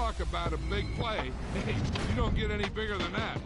talk about a big play. Hey, you don't get any bigger than that.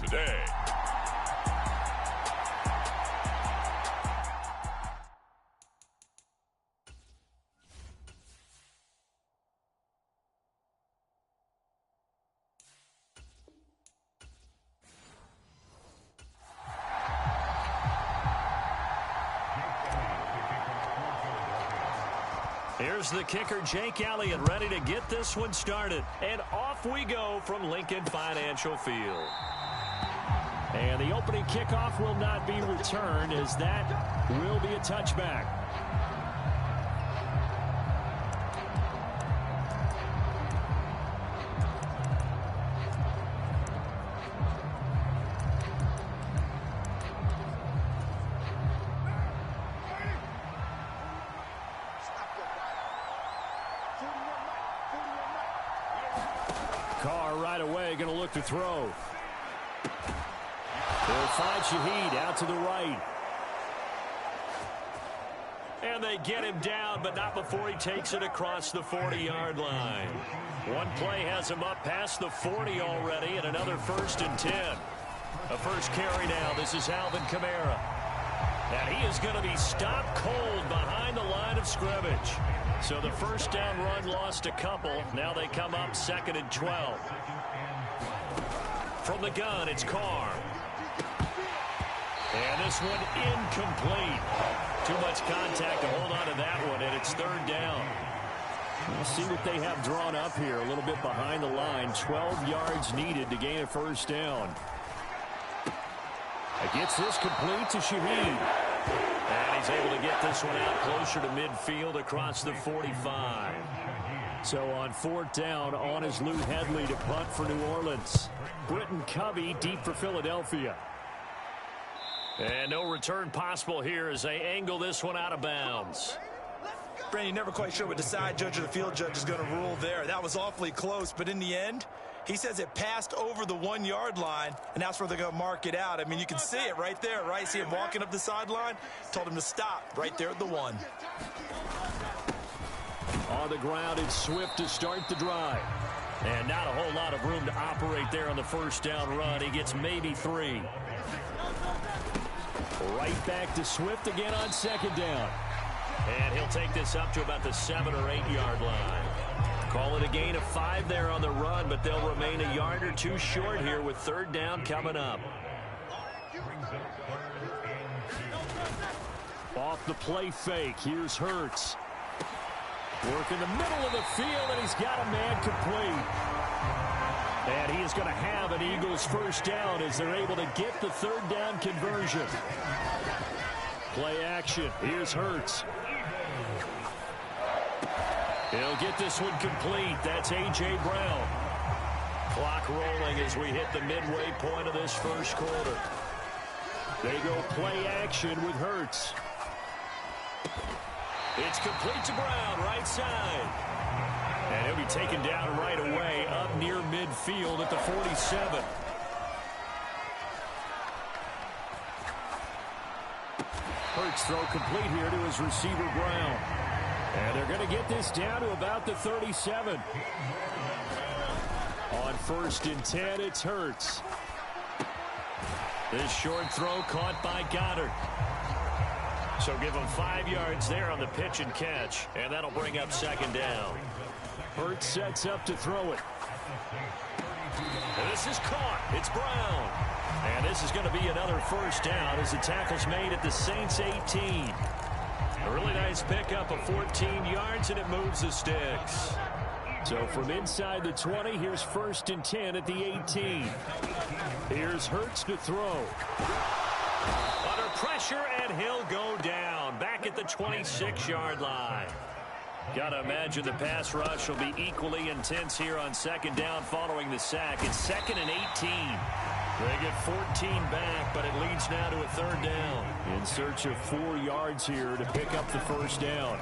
Today. Here's the kicker, Jake Elliott, ready to get this one started. And off we go from Lincoln Financial Field. And the opening kickoff will not be returned, as that will be a touchback. Carr right away going to look to throw. They'll find Shaheed out to the right. And they get him down, but not before he takes it across the 40-yard line. One play has him up past the 40 already, and another 1st and 10. A first carry now. This is Alvin Kamara. And he is going to be stopped cold behind the line of scrimmage. So the first down run lost a couple. Now they come up 2nd and 12. From the gun, it's Carr. And this one incomplete. Too much contact to hold on to that one, and it's 3rd down. We'll see what they have drawn up here. A little bit behind the line. 12 yards needed to gain a first down. It gets this complete to Shaheed. And he's able to get this one out closer to midfield across the 45. So on 4th down, on is Lou Hedley to punt for New Orleans. Britton Covey deep for Philadelphia. And no return possible here as they angle this one out of bounds. Brandon, never quite sure what the side judge or the field judge is going to rule there. That was awfully close, but in the end, he says it passed over the 1-yard line, and that's where they're going to mark it out. I mean, you can see it right there, right? See him walking up the sideline? Told him to stop right there at the 1. On the ground, it's Swift to start the drive. And not a whole lot of room to operate there on the first down run. He gets maybe 3. Right back to Swift again on 2nd down. And he'll take this up to about the 7 or 8-yard line. Call it a gain of 5 there on the run, but they'll remain a yard or 2 short here with 3rd down coming up. Off the play fake, here's Hurts. Work in the middle of the field, and he's got a man complete. And he is going to have an Eagles first down as they're able to get the third down conversion. Play action. Here's Hurts. He'll get this one complete. That's A.J. Brown. Clock rolling as we hit the midway point of this first quarter. They go play action with Hurts. It's complete to Brown, right side. And he'll be taken down right away up near midfield at the 47. Hurts throw complete here to his receiver Brown. And they're going to get this down to about the 37. On 1st and 10, it's Hurts. This short throw caught by Goddard. So give him 5 yards there on the pitch and catch. And that'll bring up 2nd down. Hurts sets up to throw it. And this is caught. It's Brown. And this is going to be another first down as the tackle's made at the Saints 18. A really nice pickup of 14 yards, and it moves the sticks. So from inside the 20, here's 1st and 10 at the 18. Here's Hurts to throw. Under pressure, and he'll go down. Back at the 26-yard line. Got to imagine the pass rush will be equally intense here on 2nd down following the sack. It's 2nd and 18. They get 14 back, but it leads now to a 3rd down. In search of 4 yards here to pick up the first down.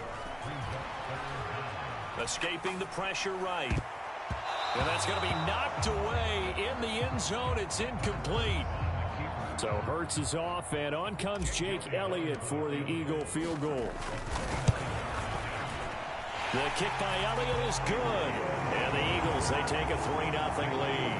Escaping the pressure right. And that's going to be knocked away in the end zone. It's incomplete. So Hurts is off, and on comes Jake Elliott for the Eagle field goal. The kick by Elliott is good. And the Eagles, they take a 3-0 lead.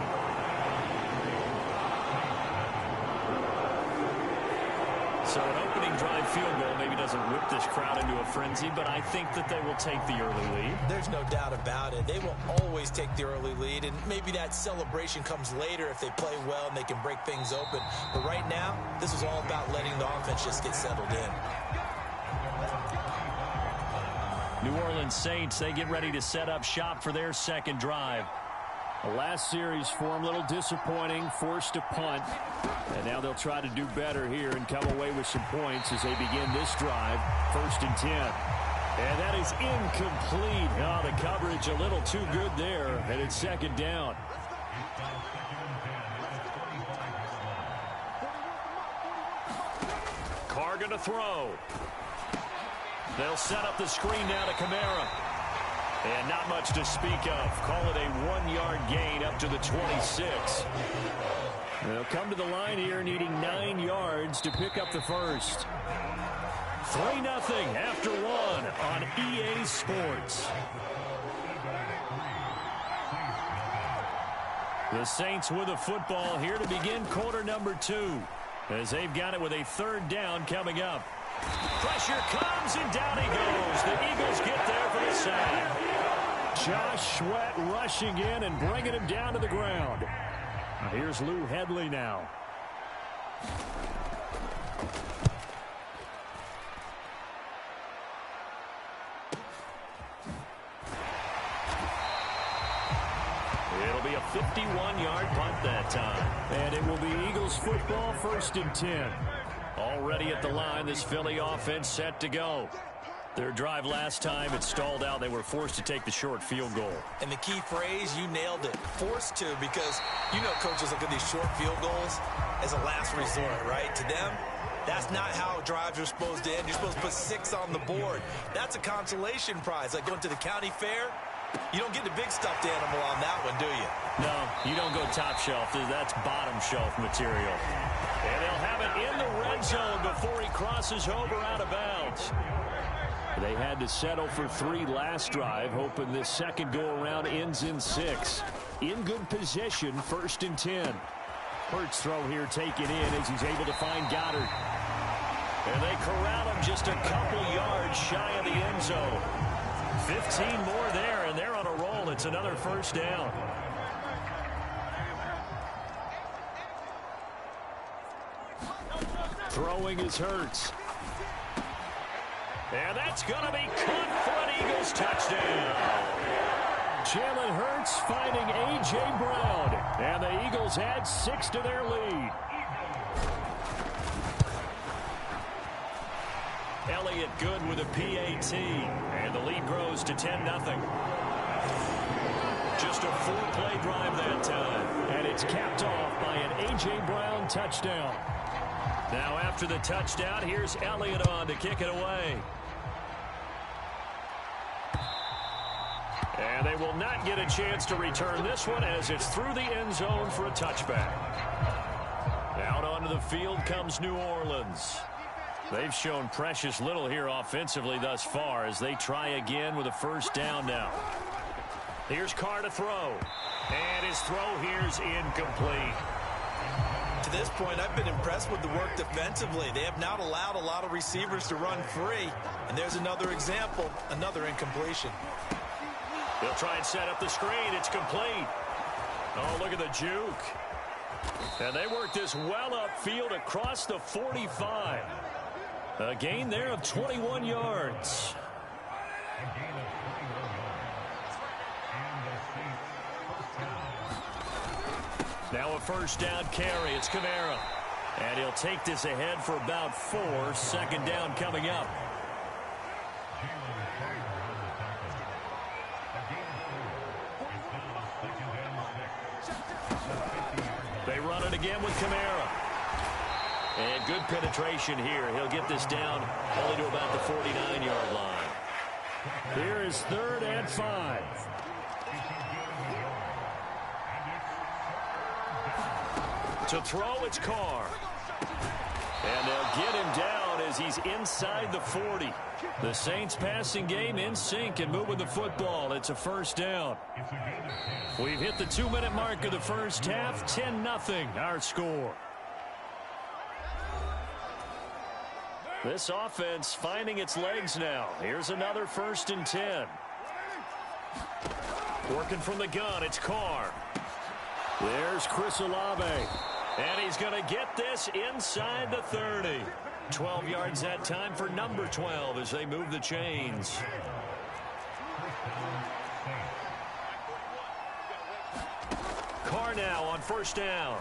So an opening drive field goal maybe doesn't whip this crowd into a frenzy, but I think that they will take the early lead. There's no doubt about it. They will always take the early lead, and maybe that celebration comes later if they play well and they can break things open. But right now, this is all about letting the offense just get settled in. New Orleans Saints, they get ready to set up shop for their 2nd drive. The last series for them, a little disappointing, forced to punt. And now they'll try to do better here and come away with some points as they begin this drive. 1st and 10. And that is incomplete. Oh, the coverage a little too good there. And it's 2nd down. Carr going to throw. They'll set up the screen now to Kamara. And not much to speak of. Call it a 1-yard gain up to the 26. They'll come to the line here needing 9 yards to pick up the first. 3-0 after 1 on EA Sports. The Saints with the football here to begin quarter number 2. As they've got it with a 3rd down coming up. Pressure comes, and down he goes. The Eagles get there for the sack. Josh Sweat rushing in and bringing him down to the ground. Here's Lou Hedley now. It'll be a 51-yard punt that time. And it will be Eagles football, 1st and 10. Already at the line, this Philly offense set to go. Their drive last time, it stalled out. They were forced to take the short field goal. And the key phrase, you nailed it, forced to, because you know coaches look at these short field goals as a last resort, right? To them, that's not how drives are supposed to end. You're supposed to put 6 on the board. That's a consolation prize. Like going to the county fair, you don't get the big stuffed animal on that one, do you? No, you don't go top shelf. That's bottom shelf material. And they'll have it in the red zone before he crosses over out of bounds. They had to settle for 3 last drive, hoping this second go-around ends in 6. In good position, 1st and 10. Hurts throw here taken in as he's able to find Goddard. And they corral him just a couple yards shy of the end zone. 15 more there, and they're on a roll. It's another 1st down. Throwing is Hurts. And that's going to be caught for an Eagles touchdown. Jalen Hurts finding A.J. Brown. And the Eagles add 6 to their lead. Elliott good with a PAT. And the lead grows to 10-0. Just a 4-play drive that time. And it's capped off by an A.J. Brown touchdown. Now after the touchdown, here's Elliott on to kick it away. And they will not get a chance to return this one as it's through the end zone for a touchback. Out onto the field comes New Orleans. They've shown precious little here offensively thus far as they try again with a first down now. Here's Carr to throw. And his throw here's incomplete. To this point, I've been impressed with the work defensively. They have not allowed a lot of receivers to run free. And there's another example, another incompletion. They'll try and set up the screen. It's complete. Oh, look at the juke. And they work this well upfield across the 45. A gain there of 21 yards. Now a first down carry. It's Kamara. And he'll take this ahead for about 4. Second down coming up. They run it again with Kamara. And good penetration here. He'll get this down only to about the 49-yard line. Here is 3rd and 5. To throw, it's Carr. And they'll get him down as he's inside the 40. The Saints passing game in sync and moving the football. It's a first down. We've hit the 2-minute mark of the first half. 10-0 our score. This offense finding its legs now. Here's another 1st and 10. Working from the gun, it's Carr. There's Chris Olave. And he's going to get this inside the 30. 12 yards that time for number 12 as they move the chains. Carr now on first down.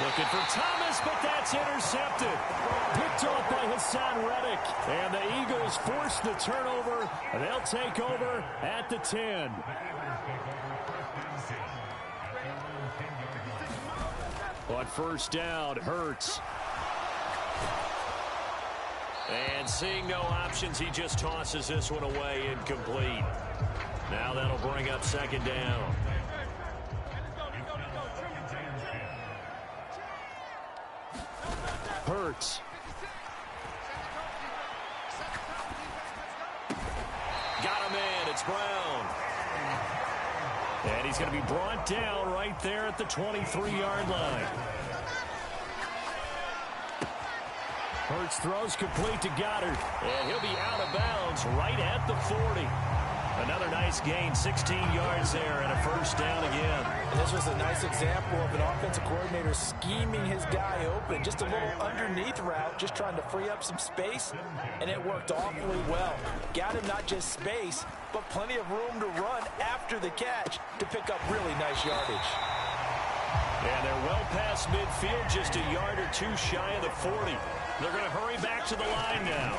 Looking for Thomas, but that's intercepted. Picked off by Hassan Reddick. And the Eagles force the turnover. They'll take over at the 10. On first down, Hurts. And seeing no options, he just tosses this one away, incomplete. Now that'll bring up second down. Hurts. Got him in. It's Brown. And he's going to be brought down right there at the 23-yard line. Hurts throws complete to Goddard. And he'll be out of bounds right at the 40. Another nice gain, 16 yards there, and a first down again. And this was a nice example of an offensive coordinator scheming his guy open. Just a little underneath route, just trying to free up some space, and it worked awfully well. Got him not just space, but plenty of room to run after the catch to pick up really nice yardage. And they're well past midfield, just a yard or two shy of the 40. They're going to hurry back to the line now.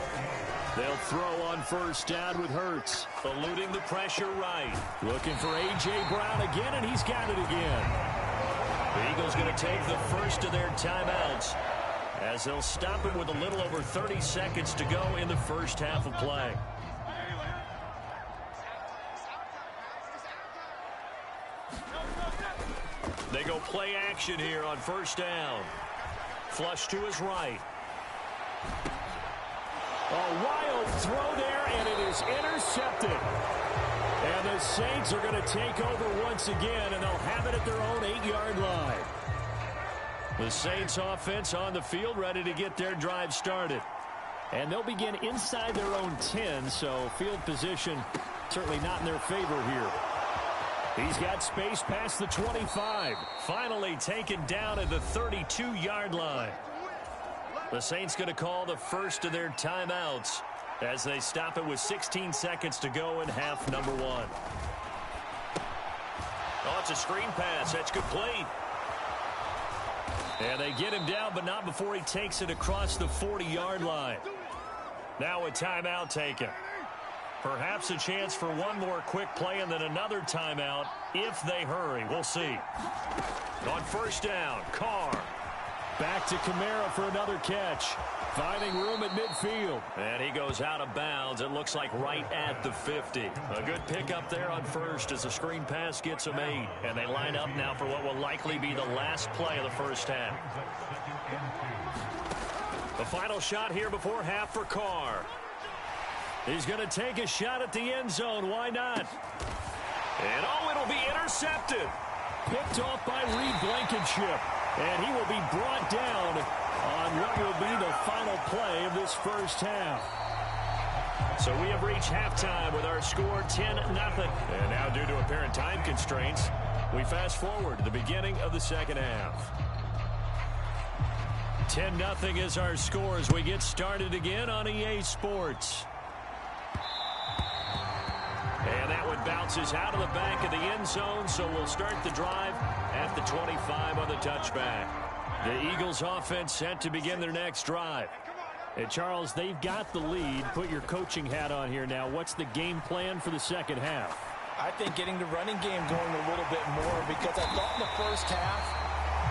They'll throw on first down with Hurts. Eluding the pressure right. Looking for A.J. Brown again, and he's got it again. The Eagles going to take the first of their timeouts as they'll stop it with a little over 30 seconds to go in the first half of play. They go play action here on first down. Flush to his right. A wild throw there, and it is intercepted. And the Saints are going to take over once again, and they'll have it at their own 8-yard line. The Saints offense on the field, ready to get their drive started. And they'll begin inside their own 10, so field position certainly not in their favor here. He's got space past the 25. Finally taken down at the 32-yard line. The Saints going to call the first of their timeouts as they stop it with 16 seconds to go in half number 1. Oh, it's a screen pass. That's complete. And they get him down, but not before he takes it across the 40-yard line. Now a timeout taken. Perhaps a chance for one more quick play and then another timeout if they hurry. We'll see. On first down, Carr. Back to Kamara for another catch. Finding room at midfield. And he goes out of bounds. It looks like right at the 50. A good pickup there on first as the screen pass gets him 8. And they line up now for what will likely be the last play of the first half. The final shot here before half for Carr. He's going to take a shot at the end zone. Why not? And oh, it'll be intercepted. Picked off by Reed Blankenship. And he will be brought down on what will be the final play of this first half. So we have reached halftime with our score 10-0. And now, due to apparent time constraints, we fast forward to the beginning of the second half. 10-0 is our score as we get started again on EA Sports. And that one bounces out of the back of the end zone, so we'll start the drive at the 25 on the touchback. The Eagles offense set to begin their next drive. And Charles, they've got the lead. Put your coaching hat on here now. What's the game plan for the second half? I think getting the running game going a little bit more, because I thought in the first half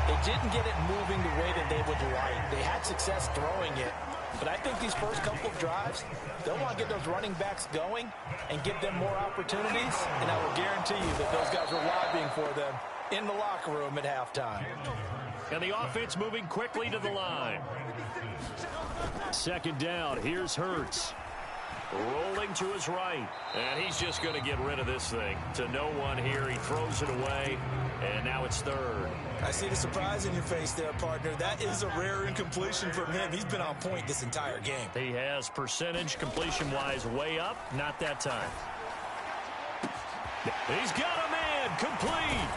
they didn't get it moving the way that they would like. They had success throwing it. But I think these first couple of drives, they'll want to get those running backs going and give them more opportunities. And I will guarantee you that those guys were lobbying for them in the locker room at halftime. And the offense moving quickly to the line. Second down. Here's Hurts. Rolling to his right. And he's just going to get rid of this thing. To no one here. He throws it away. And now it's third. I see the surprise in your face there, partner. That is a rare incompletion from him. He's been on point this entire game. He has percentage completion-wise way up. Not that time. He's got a man. Complete.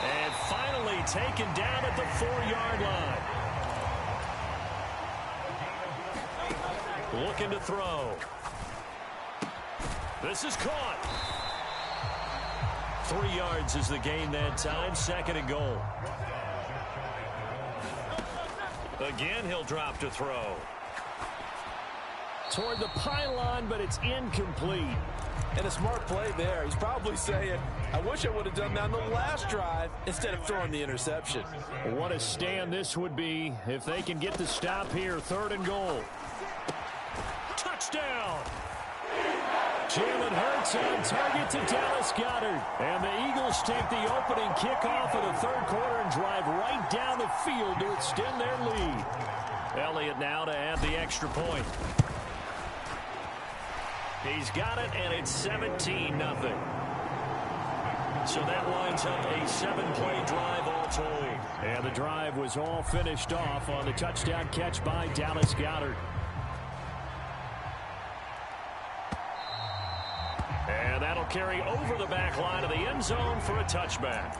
And finally taken down at the 4-yard line. Looking to throw. This is caught. 3 yards is the gain that time. Second and goal. Again, he'll drop to throw. Toward the pylon, but it's incomplete. And a smart play there. He's probably saying, I wish I would have done that on the last drive instead of throwing the interception. What a stand this would be if they can get the stop here. Third and goal. Touchdown! Jalen Hurts on target to Dallas Goedert. And the Eagles take the opening kickoff of the third quarter and drive right down the field to extend their lead. Elliott now to add the extra point. He's got it, and it's 17-0. So that lines up a 7-play drive all told. And the drive was all finished off on the touchdown catch by Dallas Goedert. And that'll carry over the back line of the end zone for a touchback.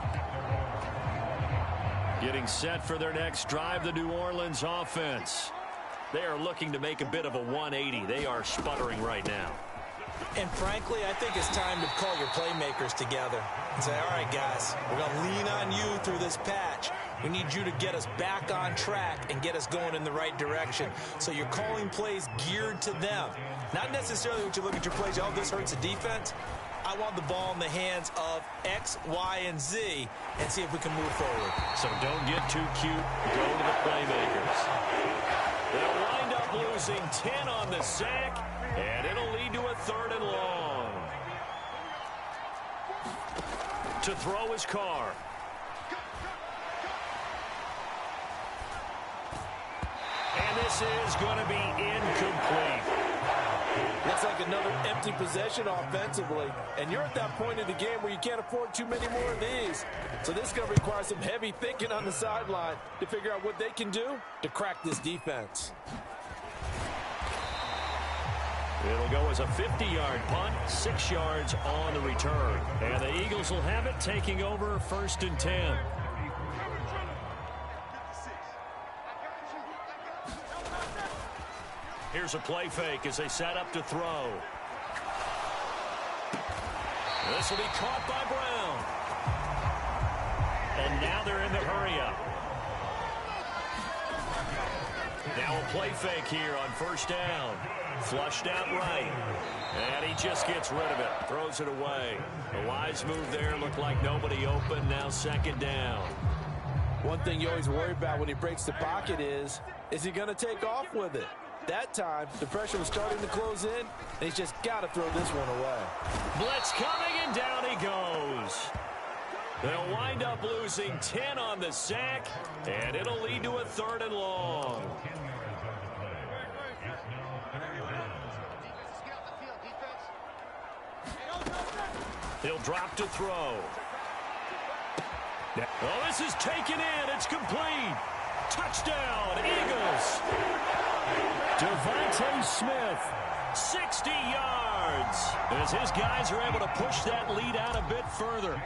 Getting set for their next drive, the New Orleans offense. They are looking to make a bit of a 180. They are sputtering right now. And frankly, I think it's time to call your playmakers together and say, all right, guys, we're going to lean on you through this patch. We need you to get us back on track and get us going in the right direction. So you're calling plays geared to them. Not necessarily when you look at your plays, oh, this hurts the defense. I want the ball in the hands of X, Y, and Z and see if we can move forward. So don't get too cute. Go to the playmakers. They'll wind up losing 10 on the sack, and it'll lead to a third and long. To throw his Carr. And this is going to be incomplete. Looks like another empty possession offensively. And you're at that point in the game where you can't afford too many more of these. So this is going to require some heavy thinking on the sideline to figure out what they can do to crack this defense. It'll go as a 50-yard punt, 6 yards on the return. And the Eagles will have it, taking over first and 10. Here's a play fake as they set up to throw. This will be caught by Brown. And now they're in the hurry-up. Now a play fake here on first down. Flushed out right. And he just gets rid of it. Throws it away. A wise move there. Looked like nobody open. Now second down. One thing you always worry about when he breaks the pocket is he going to take off with it? That time, the pressure was starting to close in, and he's just got to throw this one away. Blitz coming, and down he goes. They'll wind up losing 10 on the sack, and it'll lead to a 3rd and long. He'll drop to throw. Oh, this is taken in. It's complete. Touchdown, Eagles. Devontae Smith, 60 yards. As his guys are able to push that lead out a bit further.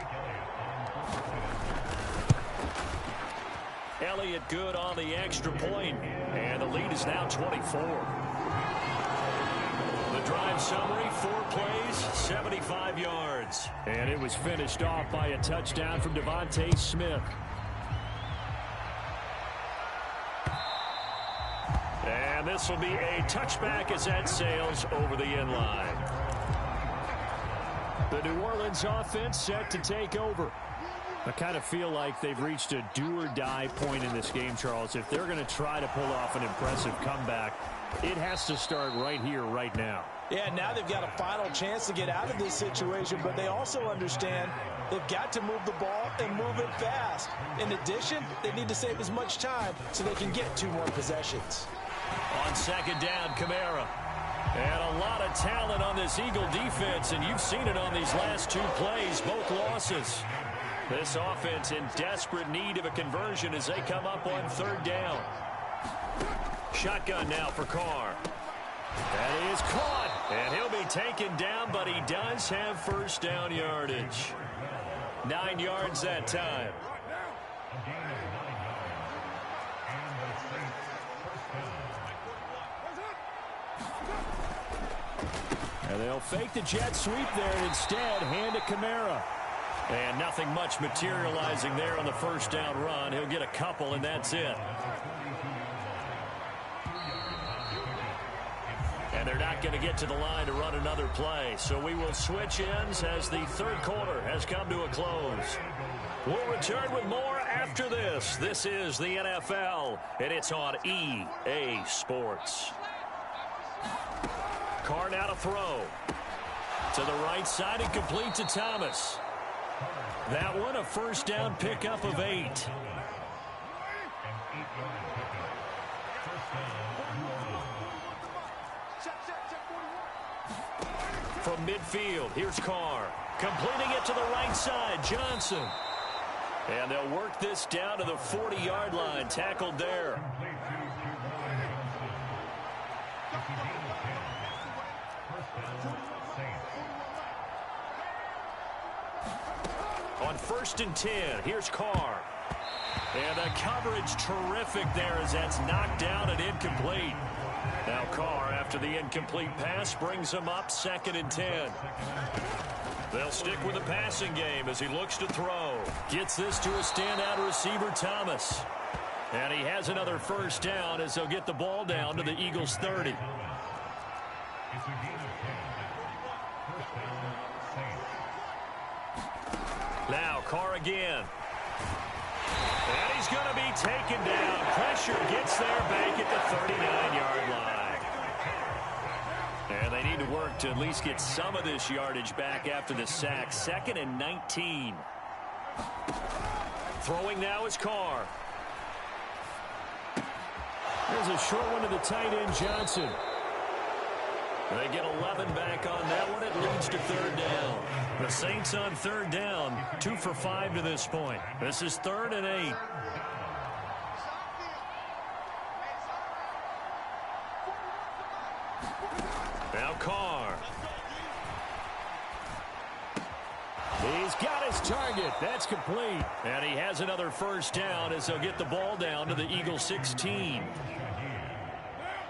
Elliott good on the extra point, and the lead is now 24. The drive summary, 4 plays, 75 yards. And it was finished off by a touchdown from Devontae Smith. And this will be a touchback as that sails over the end line. The New Orleans offense set to take over. I kind of feel like they've reached a do-or-die point in this game, Charles. If they're going to try to pull off an impressive comeback, it has to start right here, right now. Yeah, now they've got a final chance to get out of this situation, but they also understand they've got to move the ball and move it fast. In addition, they need to save as much time so they can get 2 more possessions. On second down, Kamara. And a lot of talent on this Eagle defense, and you've seen it on these last 2 plays, both losses. This offense in desperate need of a conversion as they come up on 3rd down. Shotgun now for Carr. That is caught, and he'll be taken down, but he does have first down yardage. 9 yards that time. And they'll fake the jet sweep there and instead hand to Kamara. And nothing much materializing there on the first down run. He'll get a couple, and that's it. And they're not going to get to the line to run another play. So we will switch ends as the 3rd quarter has come to a close. We'll return with more after this. This is the NFL, and it's on EA Sports. Carr now to throw. To the right side and complete to Thomas. That one, a first down pickup of 8. From midfield, here's Carr. Completing it to the right side, Johnson. And they'll work this down to the 40-yard line, tackled there. On 1st and 10, here's Carr. And the coverage terrific there as that's knocked down and incomplete. Now Carr, after the incomplete pass, brings him up 2nd and 10. They'll stick with the passing game as he looks to throw. Gets this to a standout receiver, Thomas. And he has another first down as they'll get the ball down to the Eagles' 30. Now Carr again. And he's going to be taken down. Pressure gets there back at the 39-yard line. And they need to work to at least get some of this yardage back after the sack. 2nd and 19. Throwing now is Carr. There's a short one to the tight end, Johnson. They get 11 back on that one. It leads to 3rd down. The Saints on 3rd down, 2 for 5 to this point. This is 3rd and 8. Now Carr. He's got his target. That's complete. And he has another first down as they'll get the ball down to the Eagles' 16.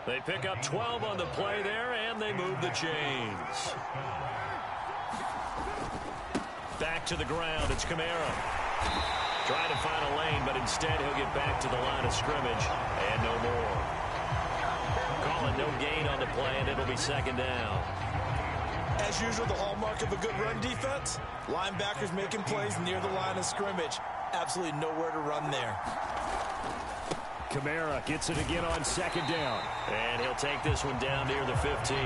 They pick up 12 on the play there, and they move the chains. Back to the ground. It's Kamara. Trying to find a lane, but instead he'll get back to the line of scrimmage, and no more. Calling no gain on the play, and it'll be second down. As usual, the hallmark of a good run defense, linebackers making plays near the line of scrimmage. Absolutely nowhere to run there. Kamara gets it again on second down. And he'll take this one down near the 15.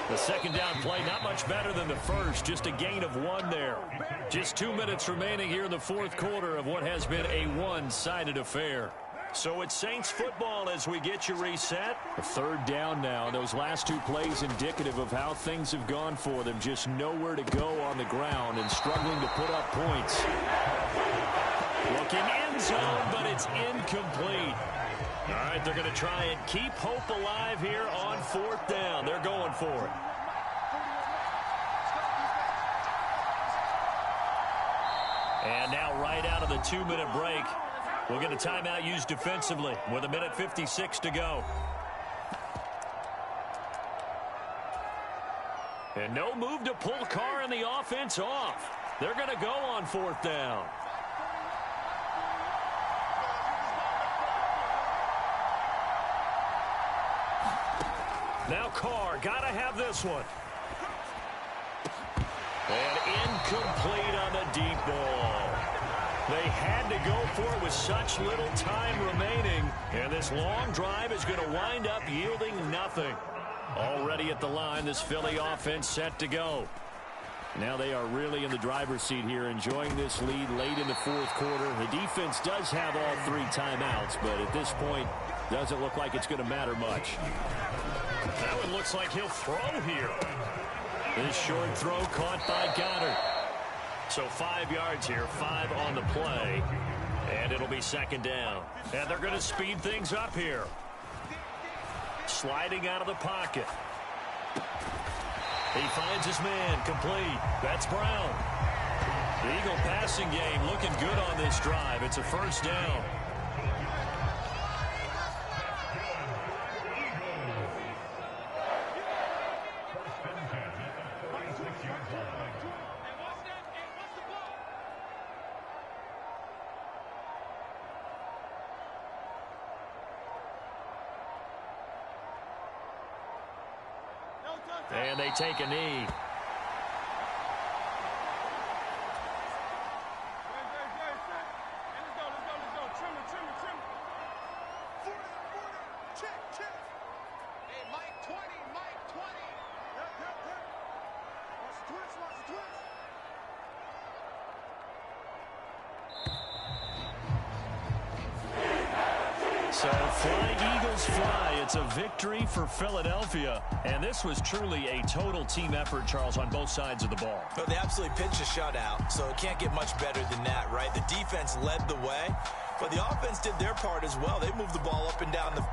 The second down play not much better than the first. Just a gain of 1 there. Just 2 minutes remaining here in the fourth quarter of what has been a one-sided affair. So it's Saints football as we get you reset. A third down now. Those last 2 plays indicative of how things have gone for them. Just nowhere to go on the ground and struggling to put up points. Looking end zone, but it's incomplete. All right, they're going to try and keep hope alive here on fourth down. They're going for it. And now right out of the 2-minute break, we'll get a timeout used defensively with 1:56 to go. And no move to pull Carr and the offense off. They're going to go on fourth down. Now Carr, got to have this one. And incomplete on the deep ball. They had to go for it with such little time remaining. And this long drive is going to wind up yielding nothing. Already at the line, this Philly offense set to go. Now they are really in the driver's seat here, enjoying this lead late in the fourth quarter. The defense does have all 3 timeouts, but at this point, doesn't look like it's going to matter much. That one looks like he'll throw here. This short throw caught by Goddard. So 5 yards here, 5 on the play. And it'll be second down. And they're going to speed things up here. Sliding out of the pocket. He finds his man, complete. That's Brown. The Eagle passing game looking good on this drive. It's a first down. And they take a knee. So flying Eagles fly. It's a victory for Philadelphia. And this was truly a total team effort, Charles, on both sides of the ball. But they absolutely pitched a shutout, so it can't get much better than that, right? The defense led the way, but the offense did their part as well. They moved the ball up and down the...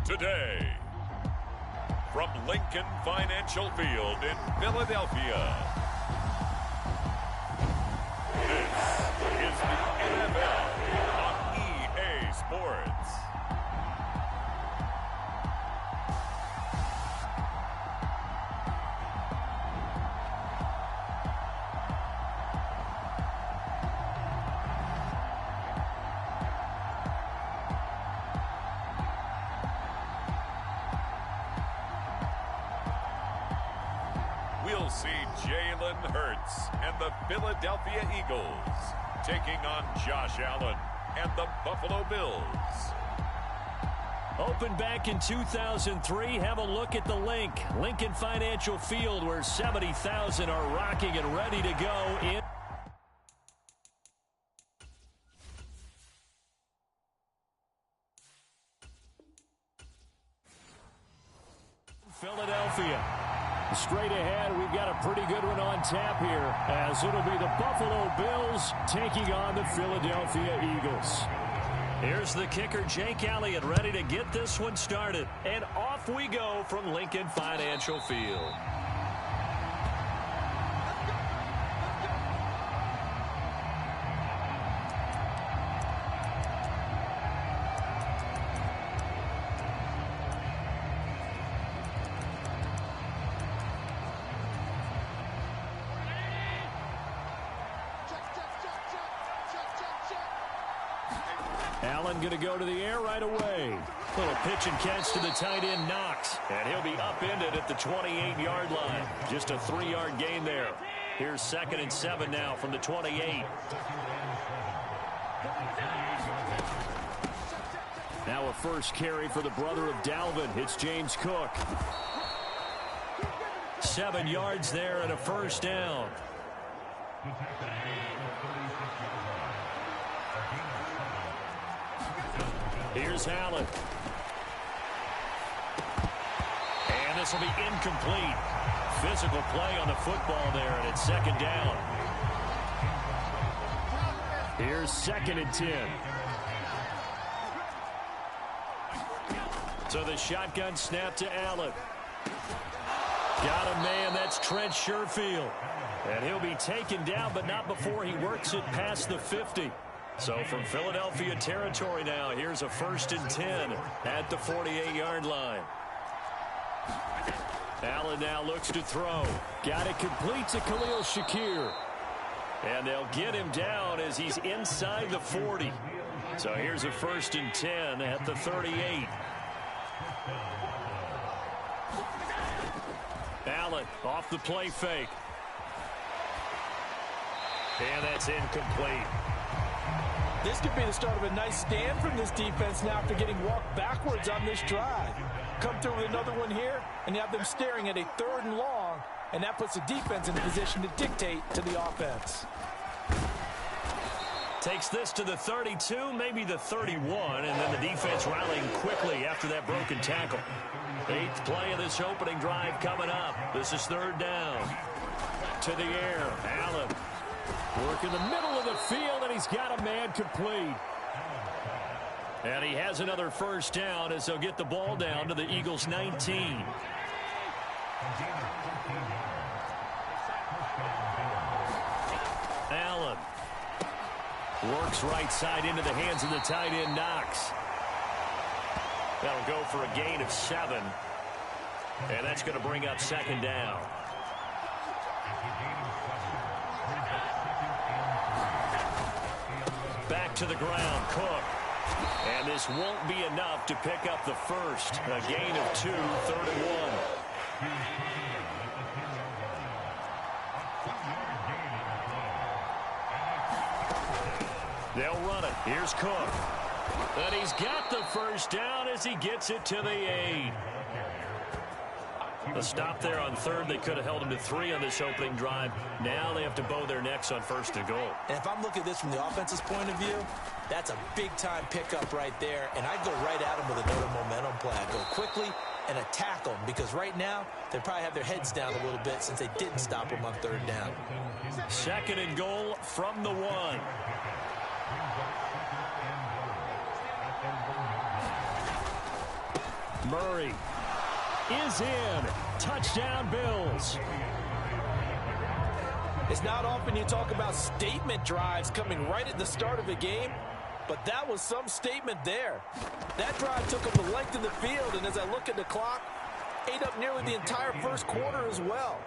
Today from Lincoln Financial Field in Philadelphia. This is the NFL on EA Sports. We'll see Jalen Hurts and the Philadelphia Eagles taking on Josh Allen and the Buffalo Bills. Opened back in 2003, have a look at the Lincoln Financial Field, where 70,000 are rocking and ready to go in Philadelphia. Straight ahead, we've got a pretty good one on tap here, as it'll be the Buffalo Bills taking on the Philadelphia Eagles. Here's the kicker, Jake Elliott, ready to get this one started. And off we go from Lincoln Financial Field. Allen going to go to the air right away. Little pitch and catch to the tight end, Knox. And he'll be upended at the 28-yard line. Just a 3-yard gain there. Here's 2nd and 7 now from the 28. Now a first carry for the brother of Dalvin. It's James Cook. 7 yards there and a first down. Here's Allen. And this will be incomplete. Physical play on the football there, and it's 2nd down. Here's 2nd and 10. So the shotgun snap to Allen. Got a man, that's Trent Sherfield. And he'll be taken down, but not before he works it past the 50. So from Philadelphia territory now, here's a 1st and 10 at the 48-yard line. Allen now looks to throw. Got it complete to Khalil Shakir. And they'll get him down as he's inside the 40. So here's a 1st and 10 at the 38. Allen off the play fake. And that's incomplete. This could be the start of a nice stand from this defense now after getting walked backwards on this drive. Come through with another one here, and you have them staring at a 3rd and long, and that puts the defense in a position to dictate to the offense. Takes this to the 32, maybe the 31, and then the defense rallying quickly after that broken tackle. 8th play of this opening drive coming up. This is 3rd down. To the air, Allen. Work in the middle of the field, and he's got a man complete. And he has another first down as they'll get the ball down to the Eagles' 19. Allen works right side into the hands of the tight end, Knox. That'll go for a gain of 7. And that's going to bring up 2nd down. Back to the ground, Cook. And this won't be enough to pick up the first. A gain of 2, 3rd and 1. They'll run it. Here's Cook. And he's got the first down as he gets it to the 8. A stop there on 3rd. They could have held him to 3 on this opening drive. Now they have to bow their necks on 1st and goal. And if I'm looking at this from the offense's point of view, that's a big-time pickup right there. And I'd go right at him with another momentum play. I'd go quickly and attack them, because right now they probably have their heads down a little bit since they didn't stop him on 3rd down. 2nd and goal from the 1. Murray. is in. Touchdown, Bills. It's not often you talk about statement drives coming right at the start of a game, but that was some statement there. That drive took them the length of the field, and as I look at the clock, ate up nearly the entire first quarter as well.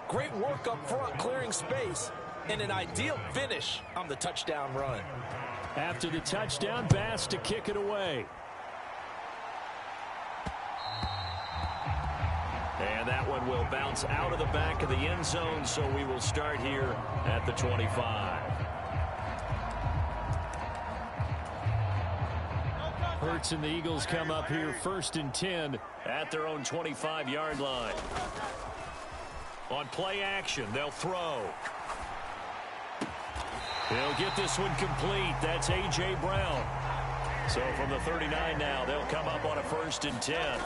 Great work up front, clearing space, and an ideal finish on the touchdown run. After the touchdown, Bass to kick it away. And that one will bounce out of the back of the end zone, so we will start here at the 25. Hurts and the Eagles come up here 1st and 10 at their own 25-yard line. On play action, they'll throw. They'll get this one complete. That's A.J. Brown. So from the 39 now, they'll come up on a 1st and 10.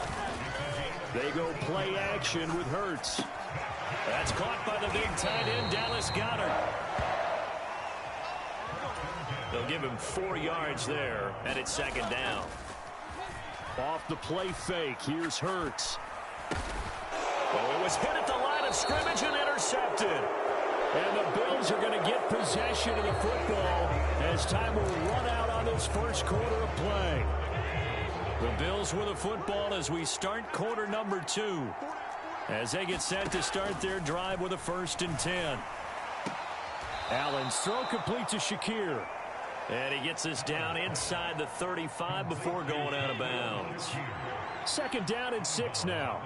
They go play action with Hurts. That's caught by the big tight end, Dallas Goedert. They'll give him 4 yards there, and it's 2nd down. Off the play fake, here's Hurts. Oh, it was hit at the line of scrimmage and intercepted. And the Bills are going to get possession of the football as time will run out on this first quarter of play. The Bills with the football as we start quarter number 2. As they get set to start their drive with a 1st and 10. Allen's throw complete to Shakir. And he gets us down inside the 35 before going out of bounds. 2nd down and 6 now.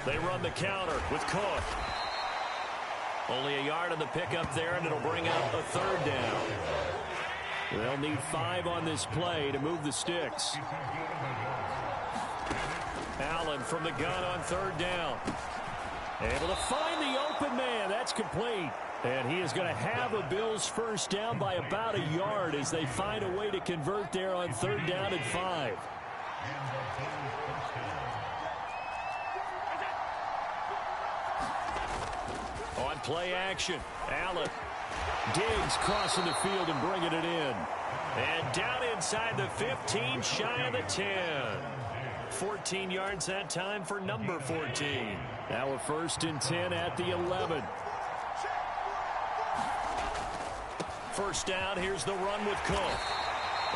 They run the counter with Cook. Only a yard on the pickup there, and it'll bring out a 3rd down. They'll need 5 on this play to move the sticks. Allen from the gun on 3rd down. Able to find the open man. That's complete. And he is going to have a Bills 1st down by about a yard as they find a way to convert there on 3rd down and 5. On play action, Allen. Diggs crossing the field and bringing it in. And down inside the 15, shy of the 10. 14 yards that time for number 14. Now a 1st and 10 at the 11. 1st down, here's the run with Cook.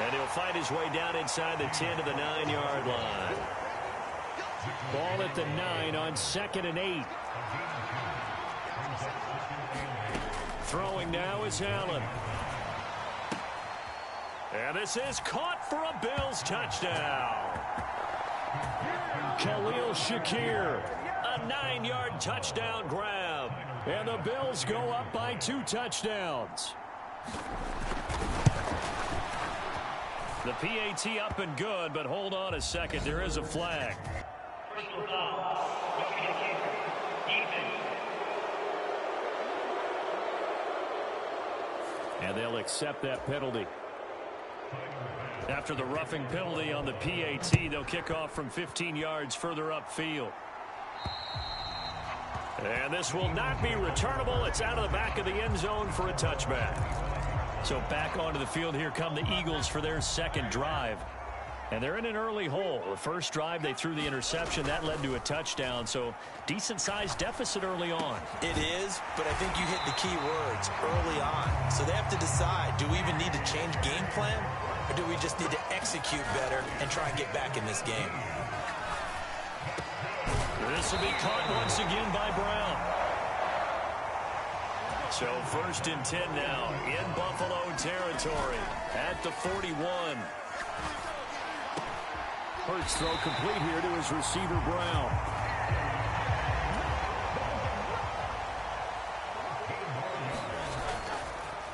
And he'll fight his way down inside the 10 to the 9-yard line. Ball at the 9 on 2nd and 8. Throwing now is Allen. And this is caught for a Bills touchdown. Khalil Shakir, a 9-yard touchdown grab. And the Bills go up by 2 touchdowns. The PAT up and good, but hold on a second. There is a flag. And they'll accept that penalty. After the roughing penalty on the PAT, they'll kick off from 15 yards further upfield. And this will not be returnable. It's out of the back of the end zone for a touchback. So back onto the field here come the Eagles for their 2nd drive. And they're in an early hole. The first drive, they threw the interception. That led to a touchdown. So decent-sized deficit early on. It is, but I think you hit the key words early on. So they have to decide, do we even need to change game plan? Or do we just need to execute better and try and get back in this game? This will be caught once again by Brown. So 1st and 10 now in Buffalo territory at the 41. Hurts throw complete here to his receiver, Brown.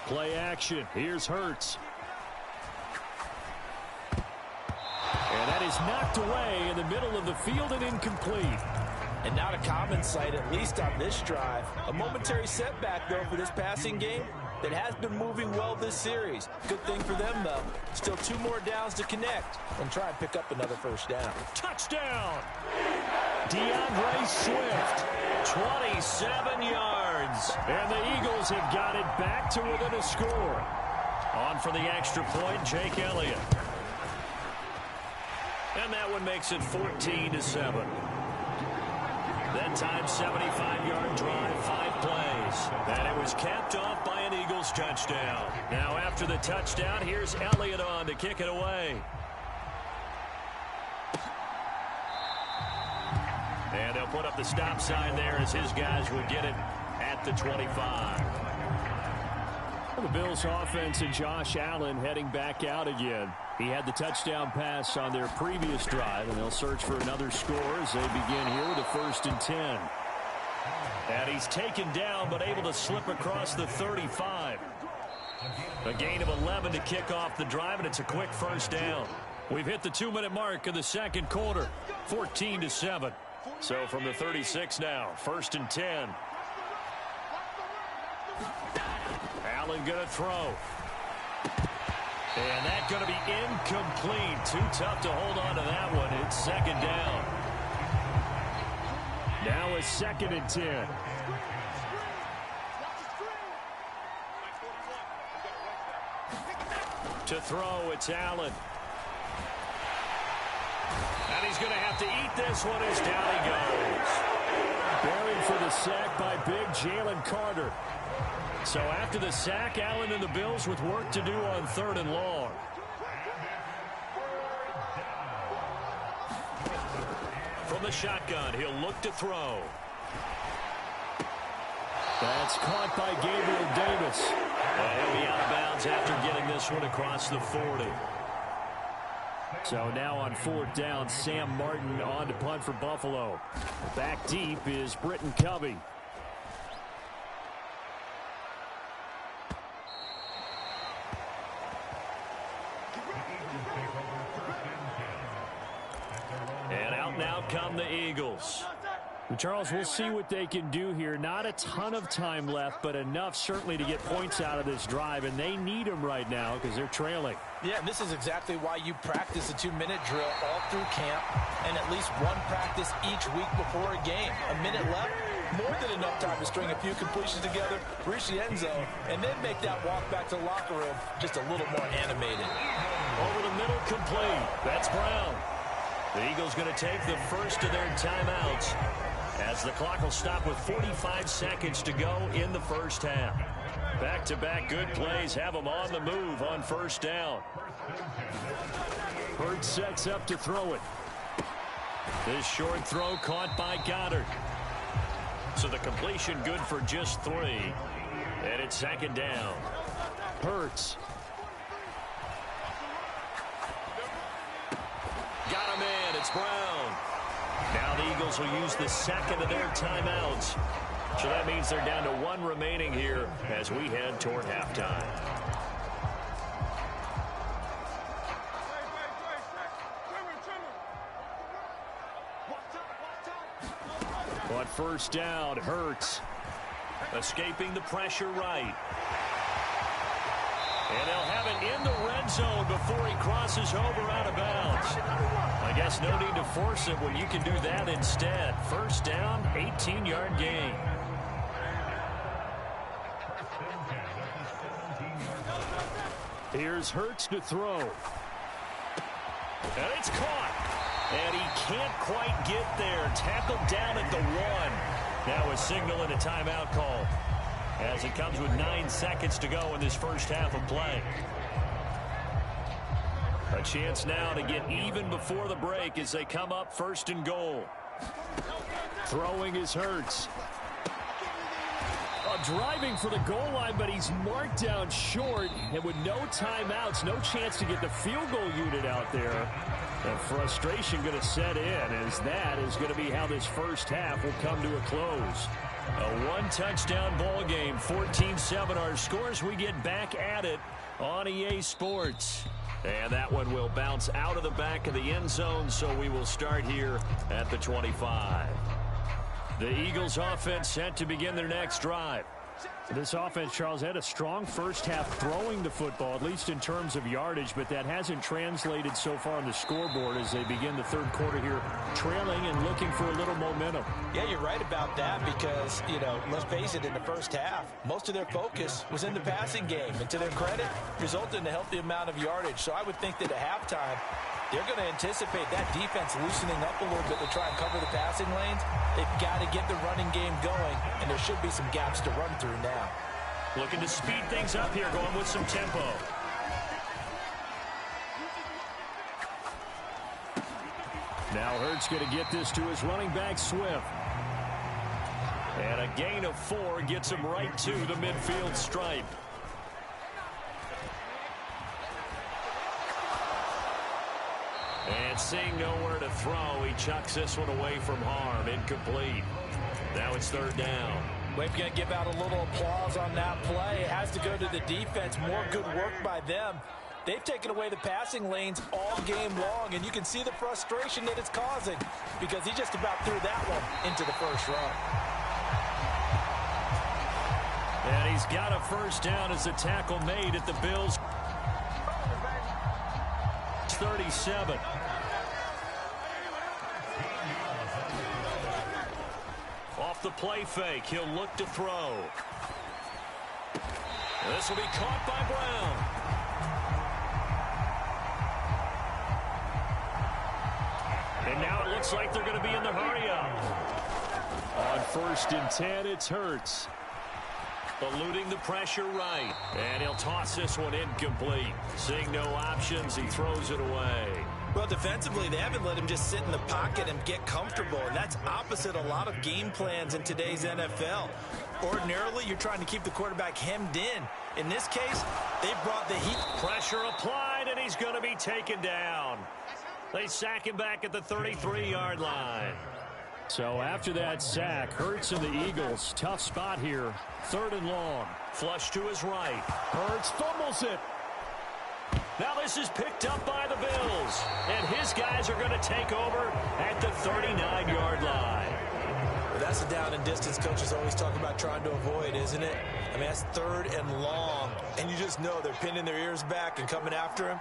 Play action. Here's Hurts. And that is knocked away in the middle of the field and incomplete. And not a common sight, at least on this drive. A momentary setback, though, for this passing game that has been moving well this series. Good thing for them, though. Still 2 more downs to connect and try and pick up another 1st down. Touchdown! DeAndre Swift, 27 yards. And the Eagles have got it back to within a score. On for the extra point, Jake Elliott. And that one makes it 14-7. That time, 75-yard drive, 5 plays. And it was capped off by an Eagles touchdown. Now after the touchdown, here's Elliott on to kick it away. And they'll put up the stop sign there as his guys will get it at the 25. The Bills offense and Josh Allen heading back out again. He had the touchdown pass on their previous drive, and they'll search for another score as they begin here with a 1st and 10. And he's taken down but able to slip across the 35. A gain of 11 to kick off the drive, and it's a quick 1st down. We've hit the 2-minute mark of the second quarter, 14-7. So from the 36 now, 1st and 10. Allen going to throw. And that's going to be incomplete. Too tough to hold on to that one. It's 2nd down. Now a 2nd and 10. To throw, it's Allen. And he's going to have to eat this one as down he goes. Buried for the sack by big Jalen Carter. So after the sack, Allen and the Bills with work to do on 3rd and long. From the shotgun, he'll look to throw. That's caught by Gabriel Davis. And he'll be out of bounds after getting this one across the 40. So now on 4th down, Sam Martin on to punt for Buffalo. Back deep is Britton Covey. And out now come the Eagles. Charles, we'll see what they can do here. Not a ton of time left, but enough certainly to get points out of this drive, and they need them right now because they're trailing. Yeah, and this is exactly why you practice a 2-minute drill all through camp and at least one practice each week before a game. A minute left, more than enough time to string a few completions together, reach the end zone, and then make that walk back to the locker room just a little more animated. Over the middle, complete. That's Brown. The Eagles going to take the first of their timeouts as the clock will stop with 45 seconds to go in the first half. Back-to-back good plays have them on the move on 1st down. Hurts sets up to throw it. This short throw caught by Goddard. So the completion good for just 3. And it's 2nd down. Hurts. Got him in. It's Brown. Now the Eagles will use the 2nd of their timeouts. So that means they're down to 1 remaining here as we head toward halftime. On 1st down, Hurts. Escaping the pressure right. And they'll have it in the red zone before he crosses over out of bounds. I guess no need to force it when you can do that instead. 1st down, 18-yard gain. Here's Hurts to throw. And it's caught. And he can't quite get there. Tackled down at the 1. Now a signal and a timeout call as it comes with 9 seconds to go in this first half of play. A chance now to get even before the break as they come up 1st and goal. Throwing is Hurts. Driving for the goal line, but he's marked down short, and with no timeouts, no chance to get the field goal unit out there. And frustration going to set in, as that is going to be how this first half will come to a close. A 1-touchdown ball game, 14-7 our scores. We get back at it on EA Sports. And that one will bounce out of the back of the end zone, so we will start here at the 25. The Eagles offense set to begin their next drive. This offense, Charles, had a strong first half throwing the football, at least in terms of yardage, but that hasn't translated so far on the scoreboard as they begin the 3rd quarter here, trailing and looking for a little momentum. Yeah, you're right about that because, you know, let's face it, in the first half, most of their focus was in the passing game, and to their credit, resulted in a healthy amount of yardage. So I would think that at halftime, They're going to anticipate that defense loosening up a little bit to try and cover the passing lanes. They've got to get the running game going, and there should be some gaps to run through now. Looking to speed things up here, going with some tempo. Now Hurts going to get this to his running back, Swift. And a gain of 4 gets him right to the midfield stripe. And seeing nowhere to throw, he chucks this one away from harm. Incomplete. Now it's 3rd down. We're going to give out a little applause on that play. It has to go to the defense. More good work by them. They've taken away the passing lanes all game long, and you can see the frustration that it's causing because he just about threw that one into the first run. And he's got a first down as the tackle made at the Bills' 37. Off the play fake, he'll look to throw. This will be caught by Brown. And now it looks like they're going to be in the hurry up. On 1st and 10, it's Hurts. Eluding the pressure right. And he'll toss this one incomplete. Seeing no options, he throws it away. Well, defensively, they haven't let him just sit in the pocket and get comfortable, and that's opposite a lot of game plans in today's NFL. Ordinarily, you're trying to keep the quarterback hemmed in. In this case, they brought the heat. Pressure applied, and he's going to be taken down. They sack him back at the 33-yard line. So after that sack, Hurts and the Eagles, tough spot here. 3rd and long. Flush to his right. Hurts fumbles it. Now this is picked up by the Bills. And his guys are going to take over at the 39-yard line. Well, that's a down and distance coaches always talk about trying to avoid, isn't it? I mean, that's 3rd and long. And you just know they're pinning their ears back and coming after him.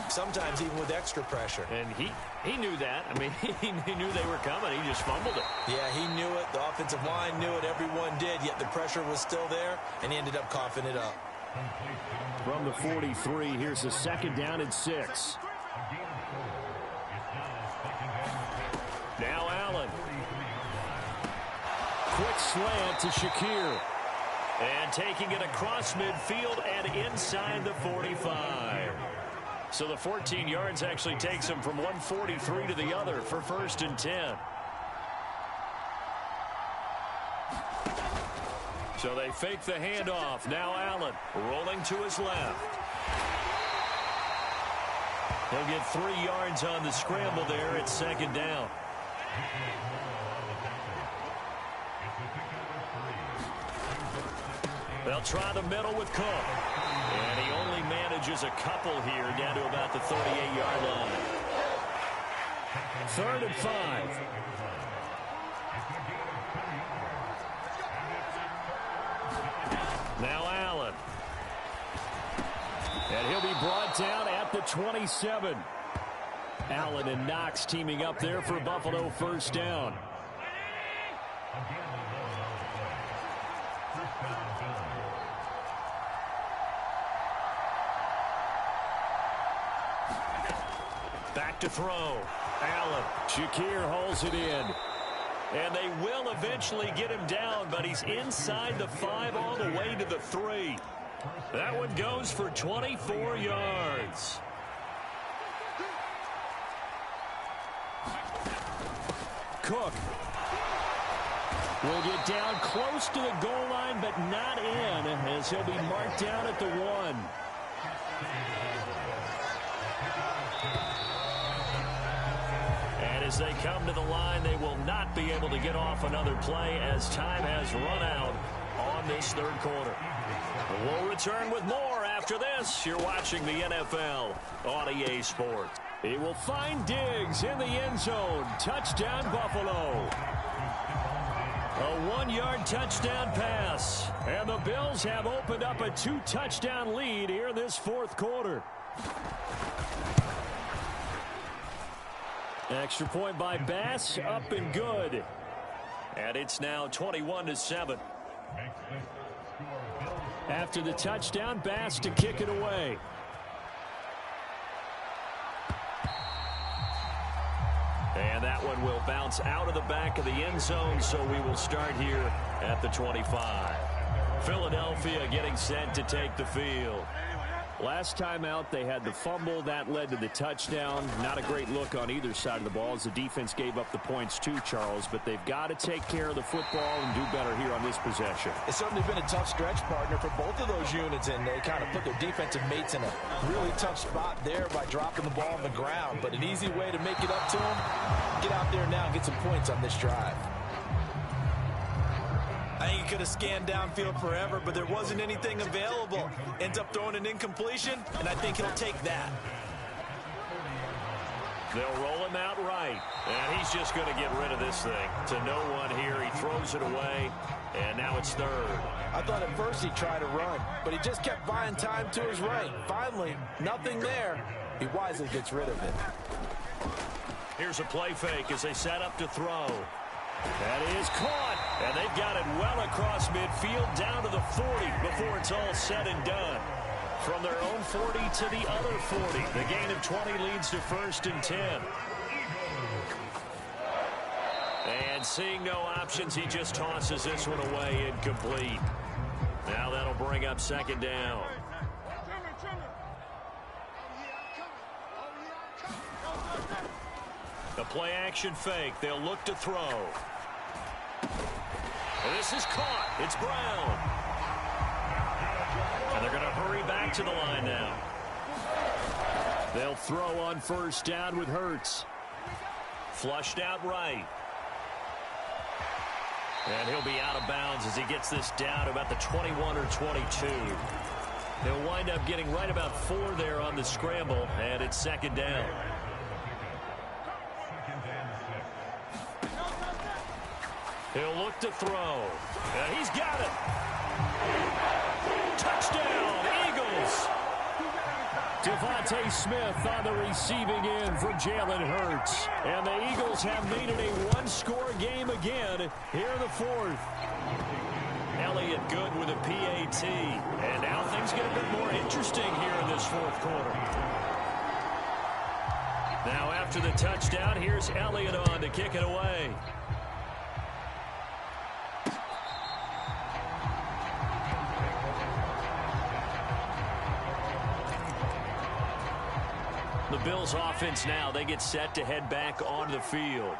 Sometimes even with extra pressure. And he knew that. I mean, he knew they were coming. He just fumbled it. Yeah, he knew it. The offensive line knew it. Everyone did. Yet the pressure was still there, and he ended up coughing it up. From the 43, here's a 2nd down and 6. Now Allen. Quick slant to Shakir. And taking it across midfield and inside the 45. So the 14 yards actually takes him from 143 to the other for 1st and 10. So they fake the handoff. Now Allen rolling to his left. He'll get 3 yards on the scramble there at 2nd down. They'll try the middle with Cook. And he only manages a couple here down to about the 38-yard line. 3rd and 5. Now Allen. And he'll be brought down at the 27. Allen and Knox teaming up there for Buffalo 1st down. Back to throw. Allen. Shakir hauls it in. And they will eventually get him down, but he's inside the 5 all the way to the 3. That one goes for 24 yards. Cook will get down close to the goal line, but not in, as he'll be marked down at the 1. As they come to the line, they will not be able to get off another play as time has run out on this 3rd quarter. We'll return with more after this. You're watching the NFL on EA Sports. He will find Diggs in the end zone. Touchdown, Buffalo. A 1-yard touchdown pass. And the Bills have opened up a 2-touchdown lead here in this 4th quarter. Extra point by Bass, up and good. And it's now 21-7. After the touchdown, Bass to kick it away. one will bounce out of the back of the end zone, so we will start here at the 25. Philadelphia getting set to take the field. Last time out, they had the fumble. That led to the touchdown. Not a great look on either side of the ball as the defense gave up the points too, Charles. But they've got to take care of the football and do better here on this possession. It's certainly been a tough stretch, partner, for both of those units, and they kind of put their defensive mates in a really tough spot there by dropping the ball on the ground. But an easy way to make it up to them, get out there now and get some points on this drive. I think he could have scanned downfield forever, but there wasn't anything available. Ends up throwing an incompletion, and I think he'll take that. They'll roll him out right, and he's just going to get rid of this thing. To no one here, he throws it away, and now it's third. I thought at first he tried to run, but he just kept buying time to his right. Finally, nothing there. He wisely gets rid of it. Here's a play fake as they set up to throw. That is caught, and they've got it well across midfield down to the 40 before it's all said and done. From their own 40 to the other 40. The gain of 20 leads to 1st and 10. And seeing no options, he just tosses this one away incomplete. Now that'll bring up 2nd down. The play action fake. They'll look to throw. This is caught. It's Brown. And they're going to hurry back to the line now. They'll throw on 1st down with Hurts. Flushed out right. And he'll be out of bounds as he gets this down about the 21 or 22. They'll wind up getting right about 4 there on the scramble, and it's 2nd down. He'll look to throw. And he's got it. Touchdown, Eagles. Devontae Smith on the receiving end for Jalen Hurts. And the Eagles have made it a one-score game again here in the 4th. Elliott good with a PAT. And now things get a bit more interesting here in this 4th quarter. Now after the touchdown, here's Elliott on to kick it away. The Bills offense now, they get set to head back onto the field.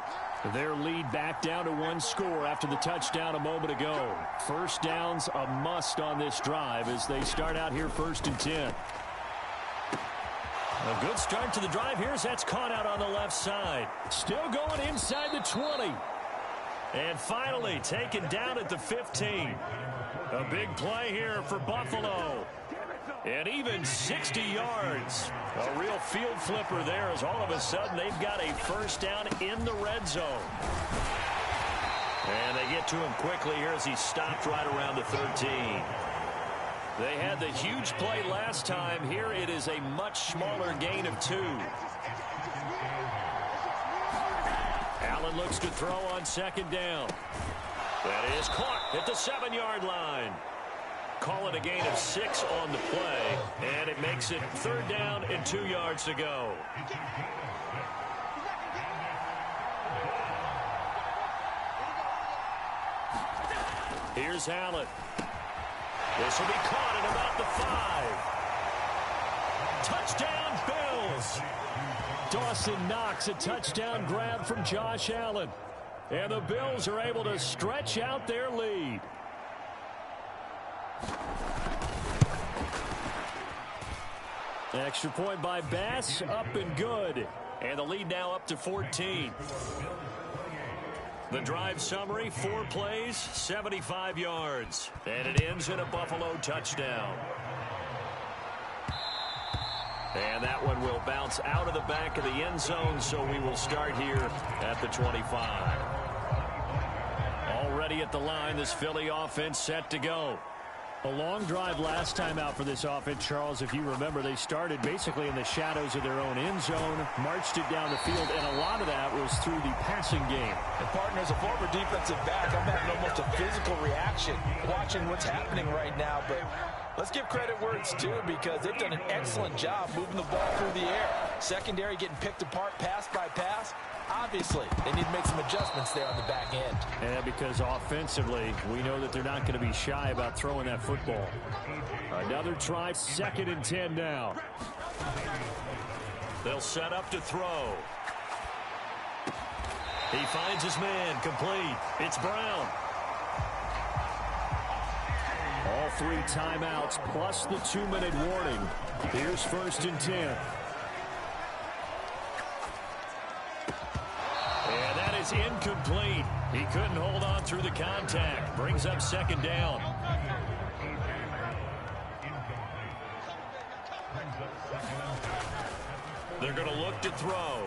Their lead back down to 1 score after the touchdown a moment ago. 1st down's a must on this drive as they start out here 1st and 10. A good start to the drive. Here's that's caught out on the left side. Still going inside the 20. And finally taken down at the 15. A big play here for Buffalo. And even 60 yards. A real field flipper there as all of a sudden they've got a 1st down in the red zone. And they get to him quickly here as he stopped right around the 13. They had the huge play last time. Here it is a much smaller gain of 2. Allen looks to throw on 2nd down. That is caught at the 7-yard line. Call it a gain of 6 on the play, and it makes it 3rd down and 2 yards to go. Here's Allen. This will be caught at about the 5. Touchdown, Bills. Dawson Knox, a touchdown grab from Josh Allen. And the Bills are able to stretch out their lead. Extra point by Bass, up and good. And the lead now up to 14. The drive summary, 4 plays, 75 yards. And it ends in a Buffalo touchdown. And that one will bounce out of the back of the end zone, so we will start here at the 25. Already at the line, this Philly offense set to go. A long drive last time out for this offense, Charles. If you remember, they started basically in the shadows of their own end zone, marched it down the field, and a lot of that was through the passing game. And partner, as a former defensive back, I'm having almost a physical reaction watching what's happening right now. But let's give credit where it's due because they've done an excellent job moving the ball through the air. Secondary getting picked apart pass by pass. Obviously, they need to make some adjustments there on the back end. And because offensively, we know that they're not going to be shy about throwing that football. Another try, 2nd and 10 now. They'll set up to throw. He finds his man, complete. It's Brown. All 3 timeouts plus the 2-minute warning. Here's 1st and 10. And that is incomplete. He couldn't hold on through the contact. Brings up 2nd down. They're going to look to throw.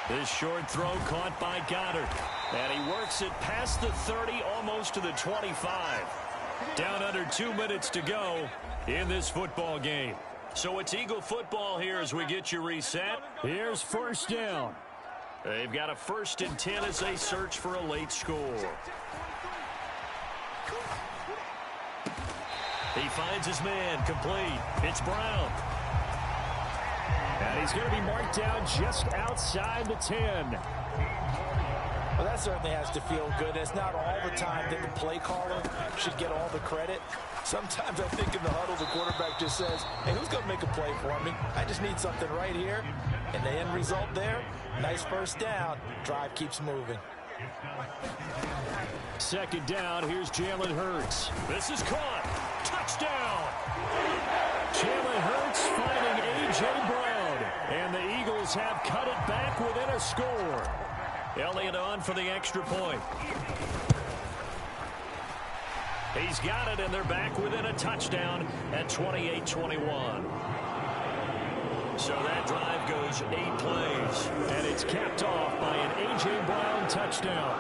This short throw caught by Goddard. And he works it past the 30, almost to the 25. Down under 2 minutes to go in this football game. So it's Eagle football here as we get you reset. Here's 1st down. They've got a 1st and 10 as they search for a late score. He finds his man, complete. It's Brown. And he's going to be marked down just outside the 10. Well, that certainly has to feel good. It's not all the time that the play caller should get all the credit. Sometimes I think in the huddle, the quarterback just says, hey, who's going to make a play for me? I just need something right here. And the end result there, nice 1st down. Drive keeps moving. 2nd down, here's Jalen Hurts. This is caught. Touchdown. Jalen Hurts finding A.J. Brown. And the Eagles have cut it back within a score. Elliott on for the extra point. He's got it, and they're back within a touchdown at 28-21. So that drive goes 8 plays. And it's capped off by an A.J. Brown touchdown.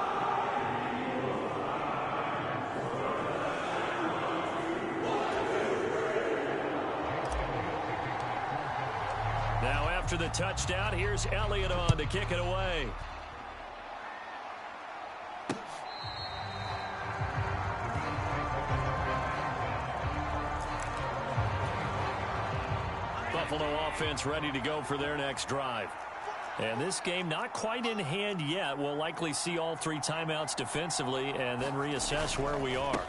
Now after the touchdown, here's Elliott on to kick it away. Buffalo offense ready to go for their next drive. And this game not quite in hand yet. We'll likely see all 3 timeouts defensively and then reassess where we are.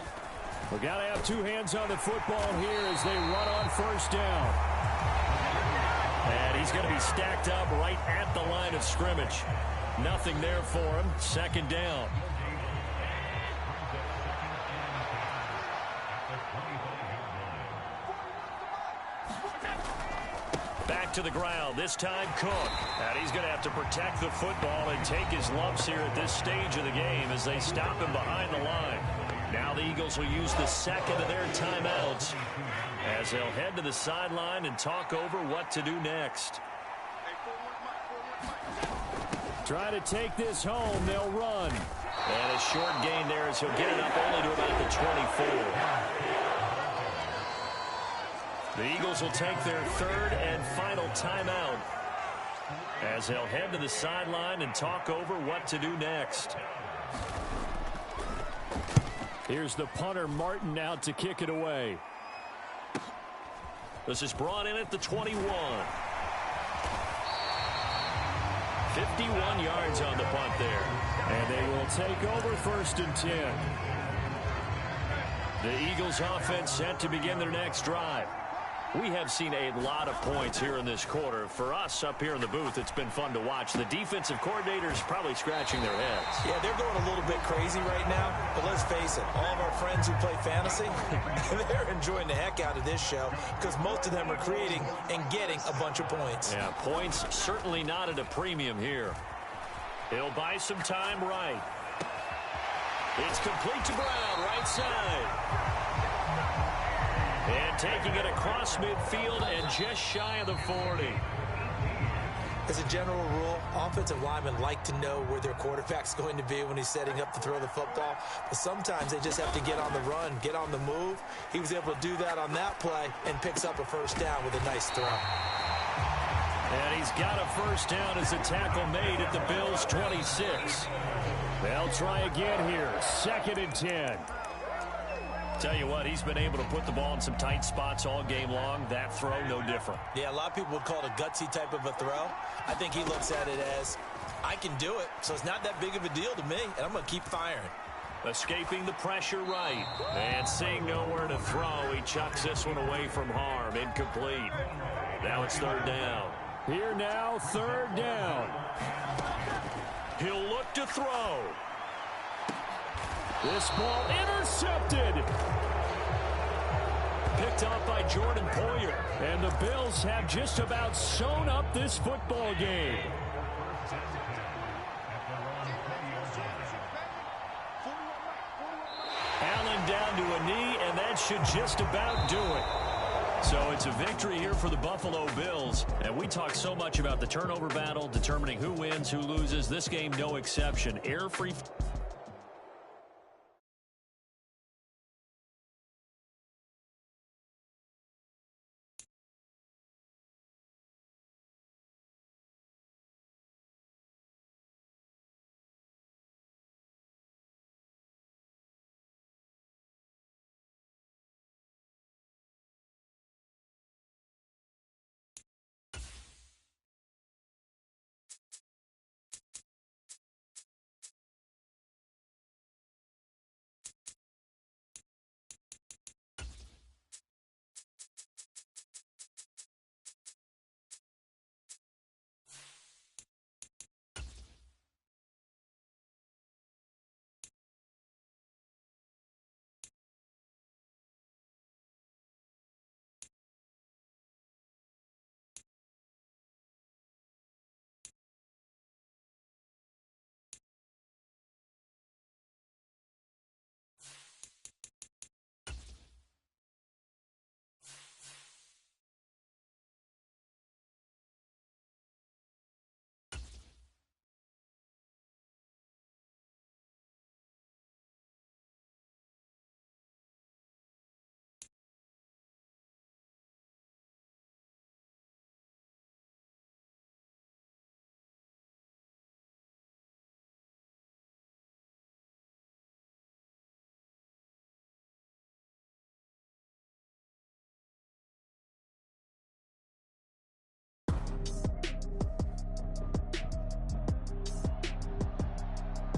We've got to have 2 hands on the football here as they run on 1st down. And he's going to be stacked up right at the line of scrimmage. Nothing there for him. 2nd down. Back to the ground. This time Cook. And he's going to have to protect the football and take his lumps here at this stage of the game as they stop him behind the line. Now the Eagles will use the 2nd of their timeouts as they'll head to the sideline and talk over what to do next. Try to take this home. They'll run. And a short gain there as he'll get it up only to about the 24. The Eagles will take their 3rd and final timeout as they'll head to the sideline and talk over what to do next. Here's the punter, Martin, out to kick it away. This is brought in at the 21. 51 yards on the punt there. And they will take over 1st and 10. The Eagles offense set to begin their next drive. We have seen a lot of points here in this quarter. For us up here in the booth, it's been fun to watch. The defensive coordinators probably scratching their heads. Yeah, they're going a little bit crazy right now. But let's face it, all of our friends who play fantasy, they're enjoying the heck out of this show because most of them are creating and getting a bunch of points. Yeah, points certainly not at a premium here. He'll buy some time right. It's complete to Brown, right side. And taking it across midfield and just shy of the 40. As a general rule, offensive linemen like to know where their quarterback's going to be when he's setting up to throw the football. But sometimes they just have to get on the run, get on the move. He was able to do that on that play and picks up a 1st down with a nice throw. And he's got a 1st down as a tackle made at the Bills' 26. They'll try again here. 2nd and 10. Tell you what, he's been able to put the ball in some tight spots all game long. That throw, no different. Yeah, a lot of people would call it a gutsy type of a throw. I think he looks at it as, I can do it, so it's not that big of a deal to me, and I'm going to keep firing. Escaping the pressure right. And seeing nowhere to throw, he chucks this one away from harm. Incomplete. Now it's third down. Here now, third down. He'll look to throw. This ball intercepted. Picked off by Jordan Poyer. And the Bills have just about sewn up this football game. Allen down to a knee, and that should just about do it. So it's a victory here for the Buffalo Bills. And we talk so much about the turnover battle, determining who wins, who loses. This game, no exception. Error-free.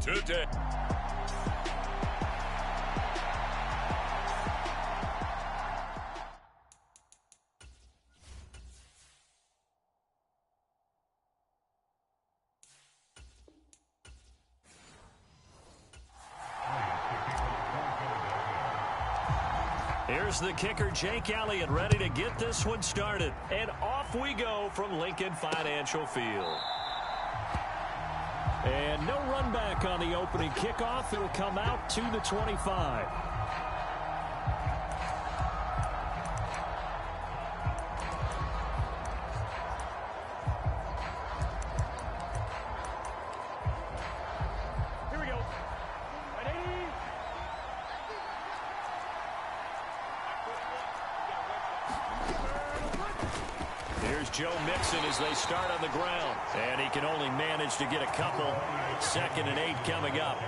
Today. Here's the kicker, Jake Elliott, ready to get this one started. And off we go from Lincoln Financial Field. And no run back on the opening kickoff. It'll come out to the 25. Here we go. Ready? Here's Joe Mixon as they start on the ground. And he can only manage to get a couple. 2nd and 8 coming up.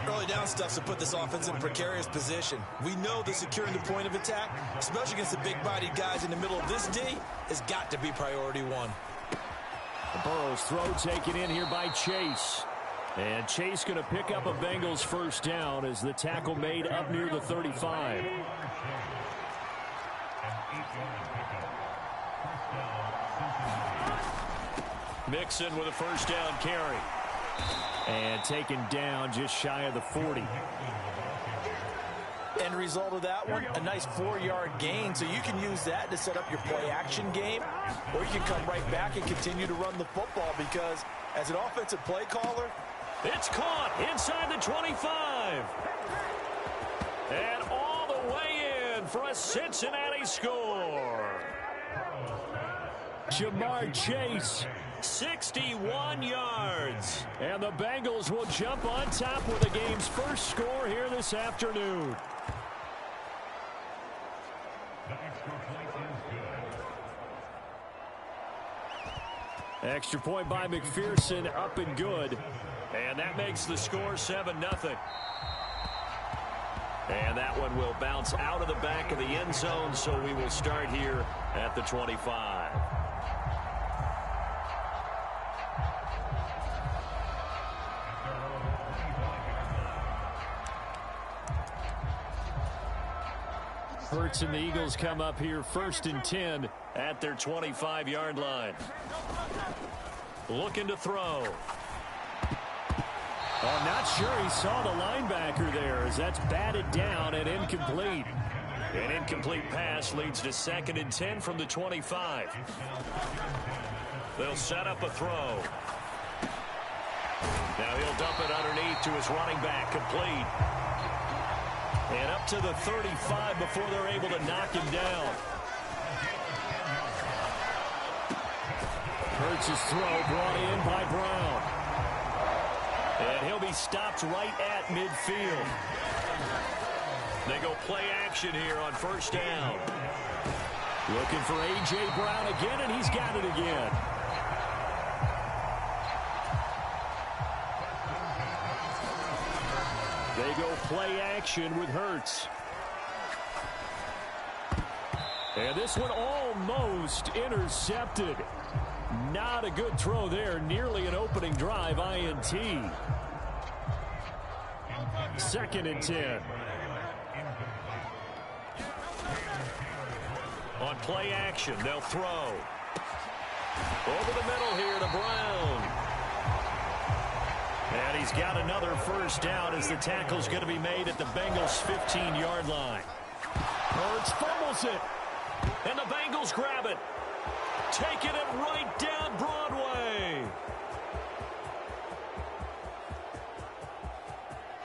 Early down stuff to put this offense in a precarious position. We know that securing the point of attack, especially against the big-bodied guys in the middle of this D, has got to be priority one. Burrow's throw taken in here by Chase. And Chase going to pick up a Bengals first down as the tackle made up near the 35. Mixon with a first down carry. And taken down just shy of the 40. End result of that one, a nice 4-yard gain, so you can use that to set up your play-action game, or you can come right back and continue to run the football because as an offensive play caller, it's caught inside the 25. And all the way in for a Cincinnati score. Jamar Chase, 61 yards. And the Bengals will jump on top with the game's first score here this afternoon. Extra point by McPherson, up and good. And that makes the score 7-0. And that one will bounce out of the back of the end zone, so we will start here at the 25. Hurts and the Eagles come up here 1st and 10 at their 25-yard line. Looking to throw. I'm not sure he saw the linebacker there, as that's batted down and incomplete. An incomplete pass leads to 2nd and 10 from the 25. They'll set up a throw. Now he'll dump it underneath to his running back, complete. And up to the 35 before they're able to knock him down. Hurts' throw brought in by Brown. And he'll be stopped right at midfield. They go play action here on 1st down. Looking for A.J. Brown again, and he's got it again. They go play action with Hurts. And this one almost intercepted. Not a good throw there. Nearly an opening drive INT. 2nd and 10. On play action, they'll throw. Over the middle here to Brown. And he's got another 1st down as the tackle's going to be made at the Bengals' 15-yard line. Hurts fumbles it. And the Bengals grab it. Taking it right down Broadway.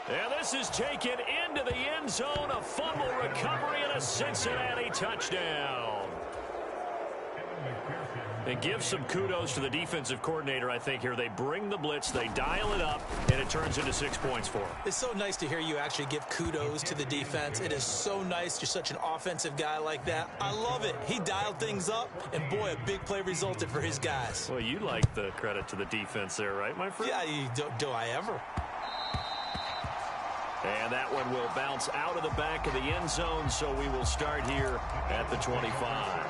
And this is taken into the end zone. A fumble recovery and a Cincinnati touchdown. And give some kudos to the defensive coordinator, I think, here. They bring the blitz, they dial it up, and it turns into 6 points for them. It's so nice to hear you actually give kudos to the defense. It is so nice. You're such an offensive guy like that. I love it. He dialed things up, and boy, a big play resulted for his guys. Well, you like the credit to the defense there, right, my friend? Yeah, do I ever? And that one will bounce out of the back of the end zone, so we will start here at the 25.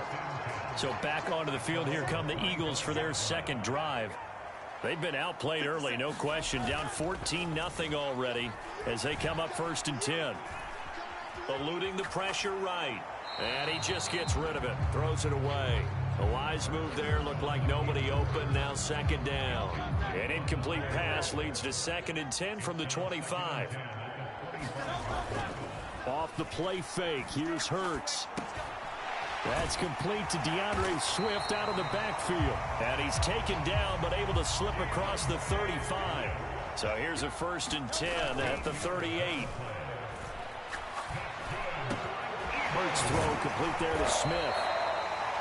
So back onto the field, here come the Eagles for their 2nd drive. They've been outplayed early, no question. Down 14-0 already as they come up 1st and 10. Eluding the pressure right. And he just gets rid of it. Throws it away. A wise move there. Looked like nobody open. Now 2nd down. An incomplete pass leads to 2nd and 10 from the 25. Off the play fake. Here's Hurts. That's complete to DeAndre Swift out of the backfield. And he's taken down but able to slip across the 35. So here's a 1st and 10 at the 38. Hurts throw complete there to Smith.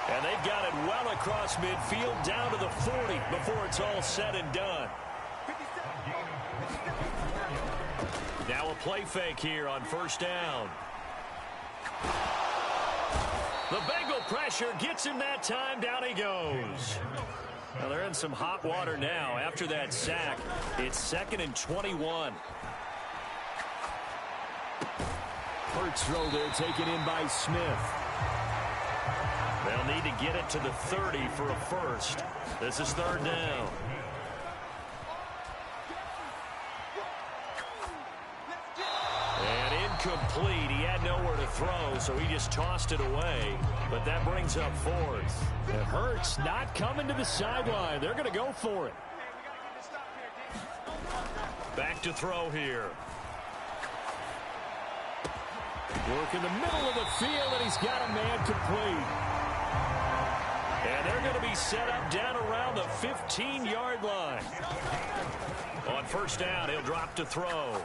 And they've got it well across midfield down to the 40 before it's all said and done. Now a play fake here on 1st down. The Bengal pressure gets him that time. Down he goes. Well, they're in some hot water now after that sack. It's 2nd and 21. Hurts throw there taken in by Smith. They'll need to get it to the 30 for a 1st. This is 3rd down. Complete. He had nowhere to throw, so he just tossed it away. But that brings up 4th. And Hurts not coming to the sideline. They're going to go for it. Back to throw here. Work in the middle of the field, and he's got a man complete. And they're going to be set up down around the 15-yard line. On 1st down, he'll drop to throw.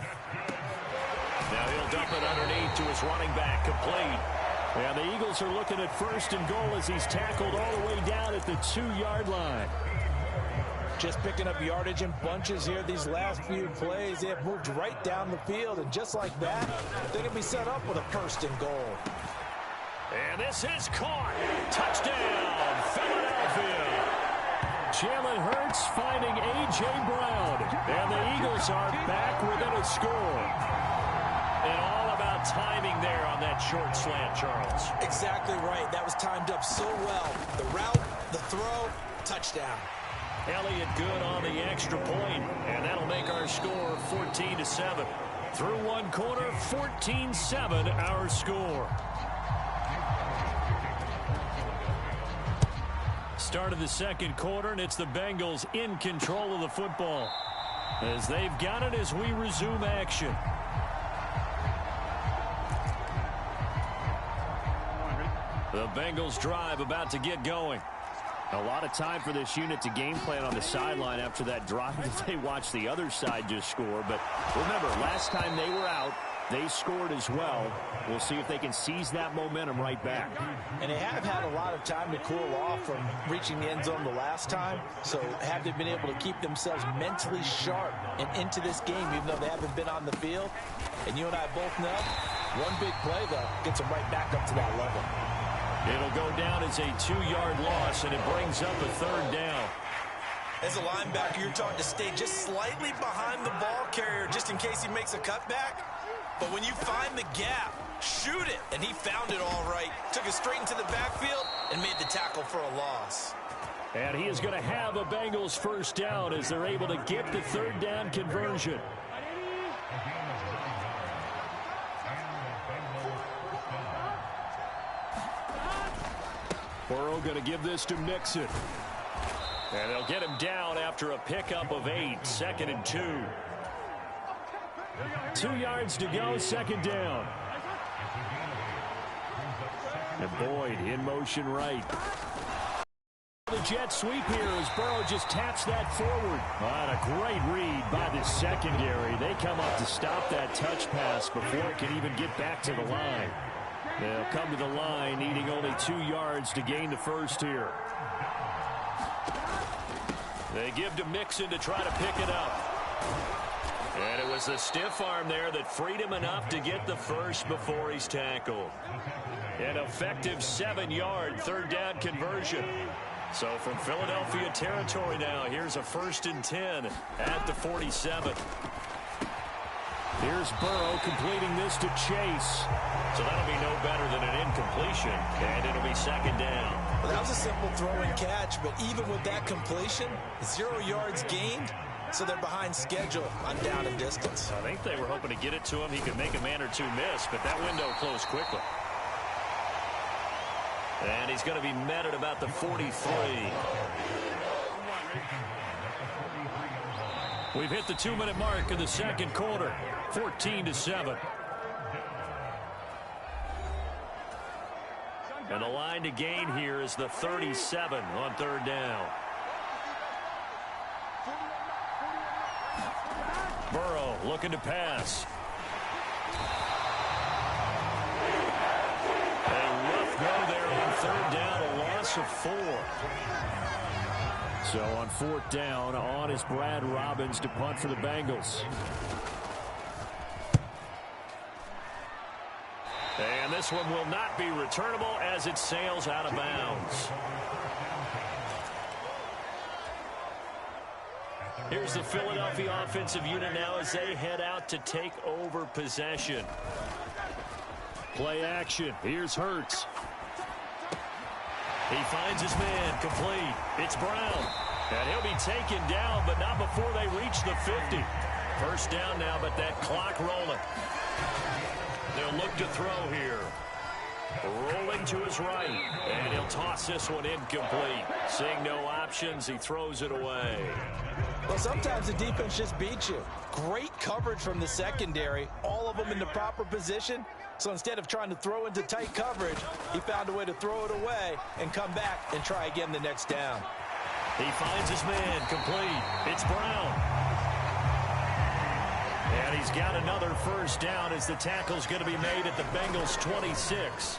Now he'll dump it underneath to his running back, complete. And the Eagles are looking at 1st and goal as he's tackled all the way down at the 2-yard line. Just picking up yardage in bunches here. These last few plays, they have moved right down the field. And just like that, they're going to be set up with a 1st and goal. And this is caught. Touchdown, Philadelphia. Jalen Hurts finding A.J. Brown. And the Eagles are back within a score. And all about timing there on that short slant, Charles. Exactly right. That was timed up so well. The route, the throw, touchdown. Elliott good on the extra point, and that'll make our score 14-7. Through one quarter, 14-7 our score. Start of the second quarter, and it's the Bengals in control of the football as they've got it as we resume action. The Bengals drive about to get going. A lot of time for this unit to game plan on the sideline after that drive that they watched the other side just score. But remember, last time they were out, they scored as well. We'll see if they can seize that momentum right back. And they have had a lot of time to cool off from reaching the end zone the last time. So have they been able to keep themselves mentally sharp and into this game, even though they haven't been on the field? And you and I both know, one big play, though, gets them right back up to that level. It'll go down as a 2-yard loss, and it brings up a third down. As a linebacker, you're taught to stay just slightly behind the ball carrier just in case he makes a cutback. But when you find the gap, shoot it. And he found it all right. Took it straight into the backfield and made the tackle for a loss. And he is going to have a Bengals first down as they're able to get the third down conversion. Burrow going to give this to Mixon. And they'll get him down after a pickup of 8, 2nd and 2. 2 yards to go, second down. And Boyd in motion right. The jet sweep here as Burrow just taps that forward. On a great read by the secondary. They come up to stop that touch pass before it can even get back to the line. They'll come to the line needing only 2 yards to gain the first here. They give to Mixon to try to pick it up. And it was the stiff arm there that freed him enough to get the first before he's tackled. An effective 7-yard third down conversion. So from Philadelphia territory now, here's a 1st and 10 at the 47. Here's Burrow completing this to Chase. So that'll be no better than an incompletion, and it'll be second down. Well, that was a simple throw and catch, but even with that completion, 0 yards gained, so they're behind schedule on down and distance. I think they were hoping to get it to him. He could make a man or two miss, but that window closed quickly. And he's going to be met at about the 43. We've hit the 2-minute mark of the second quarter, 14-7. And the line to gain here is the 37 on third down. Burrow looking to pass. A rough go there on third down, a loss of 4. So on 4th down, on is Brad Robbins to punt for the Bengals. And this one will not be returnable as it sails out of bounds. Here's the Philadelphia offensive unit now as they head out to take over possession. Play action. Here's Hurts. He finds his man complete. It's Brown. And he'll be taken down, but not before they reach the 50. First down now, but that clock rolling. They'll look to throw here. Rolling to his right. And he'll toss this one incomplete. Seeing no options, he throws it away. Well, sometimes the defense just beats you. Great coverage from the secondary. All of them in the proper position. So instead of trying to throw into tight coverage, he found a way to throw it away and come back and try again the next down. He finds his man complete. It's Brown. And he's got another first down as the tackle's going to be made at the Bengals 26.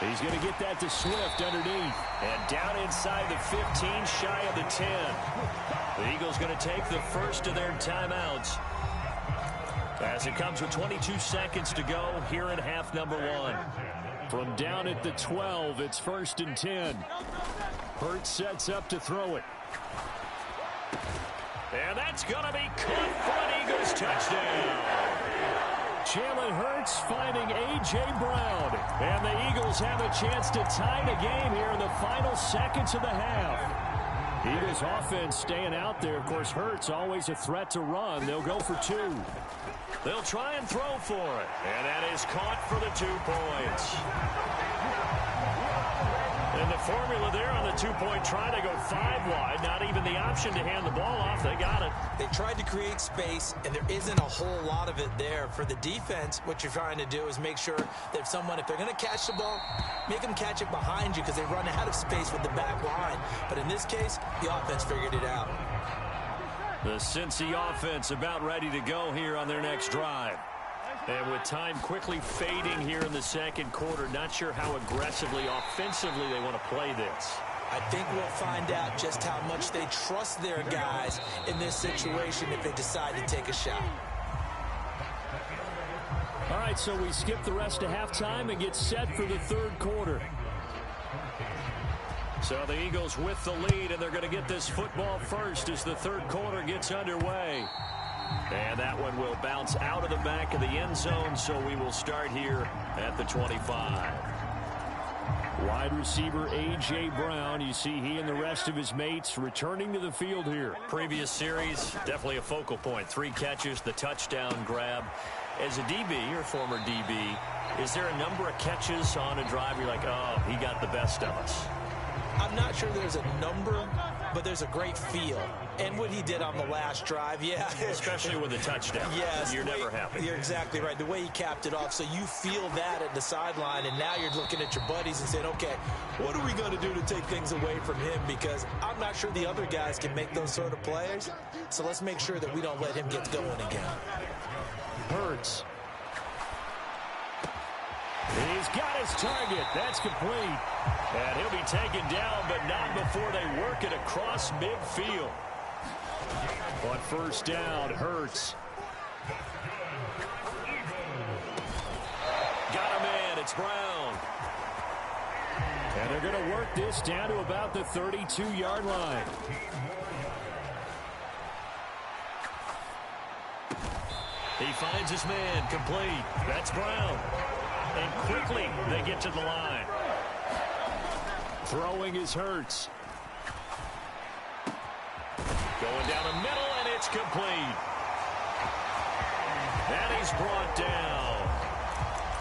He's going to get that to Swift underneath. And down inside the 15, shy of the 10. The Eagles going to take the first of their timeouts as it comes with 22 seconds to go here in half number 1. From down at the 12, it's 1st and 10. Hurts sets up to throw it. And that's going to be caught for an Eagles touchdown. Jalen Hurts finding A.J. Brown. And the Eagles have a chance to tie the game here in the final seconds of the half. Eagles offense staying out there. Of course, Hurts always a threat to run. They'll go for 2. They'll try and throw for it. And that is caught for the 2 points. And the formula there on the 2-point try to go 5 wide. Not even the option to hand the ball off. They got it. They tried to create space, and there isn't a whole lot of it there. For the defense, what you're trying to do is make sure that if they're going to catch the ball, make them catch it behind you because they run out of space with the back line. But in this case, the offense figured it out. The Cincy offense about ready to go here on their next drive. And with time quickly fading here in the second quarter, not sure how aggressively, offensively they want to play this. I think we'll find out just how much they trust their guys in this situation if they decide to take a shot. All right, so we skip the rest of halftime and get set for the third quarter. So the Eagles with the lead, and they're going to get this football first as the third quarter gets underway. And that one will bounce out of the back of the end zone, so we will start here at the 25. Wide receiver A.J. Brown. You see he and the rest of his mates returning to the field here. Previous series, definitely a focal point. 3 catches, the touchdown grab. As a DB, or former DB, is there a number of catches on a drive where you're like, oh, he got the best of us? I'm not sure there's a number, but there's a great feel. And what he did on the last drive, yeah. Especially with a touchdown. Yes. You're never happy. You're exactly right. The way he capped it off, so you feel that at the sideline, and now you're looking at your buddies and saying, okay, what are we going to do to take things away from him? Because I'm not sure the other guys can make those sort of plays. So let's make sure that we don't let him get going again. Hurts. He's got his target. That's complete. And he'll be taken down, but not before they work it across midfield. But first down, Hurts. Got a man. It's Brown. And they're going to work this down to about the 32-yard line. He finds his man. Complete. That's Brown. And quickly they get to the line. Throwing is Hurts. Going down the middle, and it's complete. And he's brought down.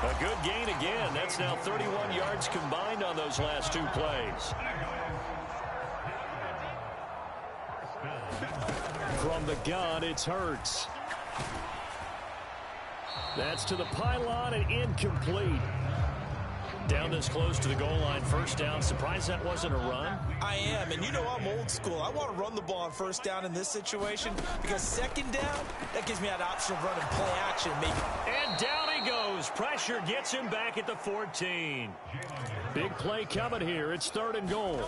A good gain again. That's now 31 yards combined on those last 2 plays. From the gun, it's Hurts. That's to the pylon and incomplete. Down this close to the goal line, first down. Surprised that wasn't a run? I am, and you know I'm old school. I want to run the ball on first down in this situation because second down, that gives me that option of running play action maybe. And down he goes. Pressure gets him back at the 14. Big play coming here. It's 3rd and goal.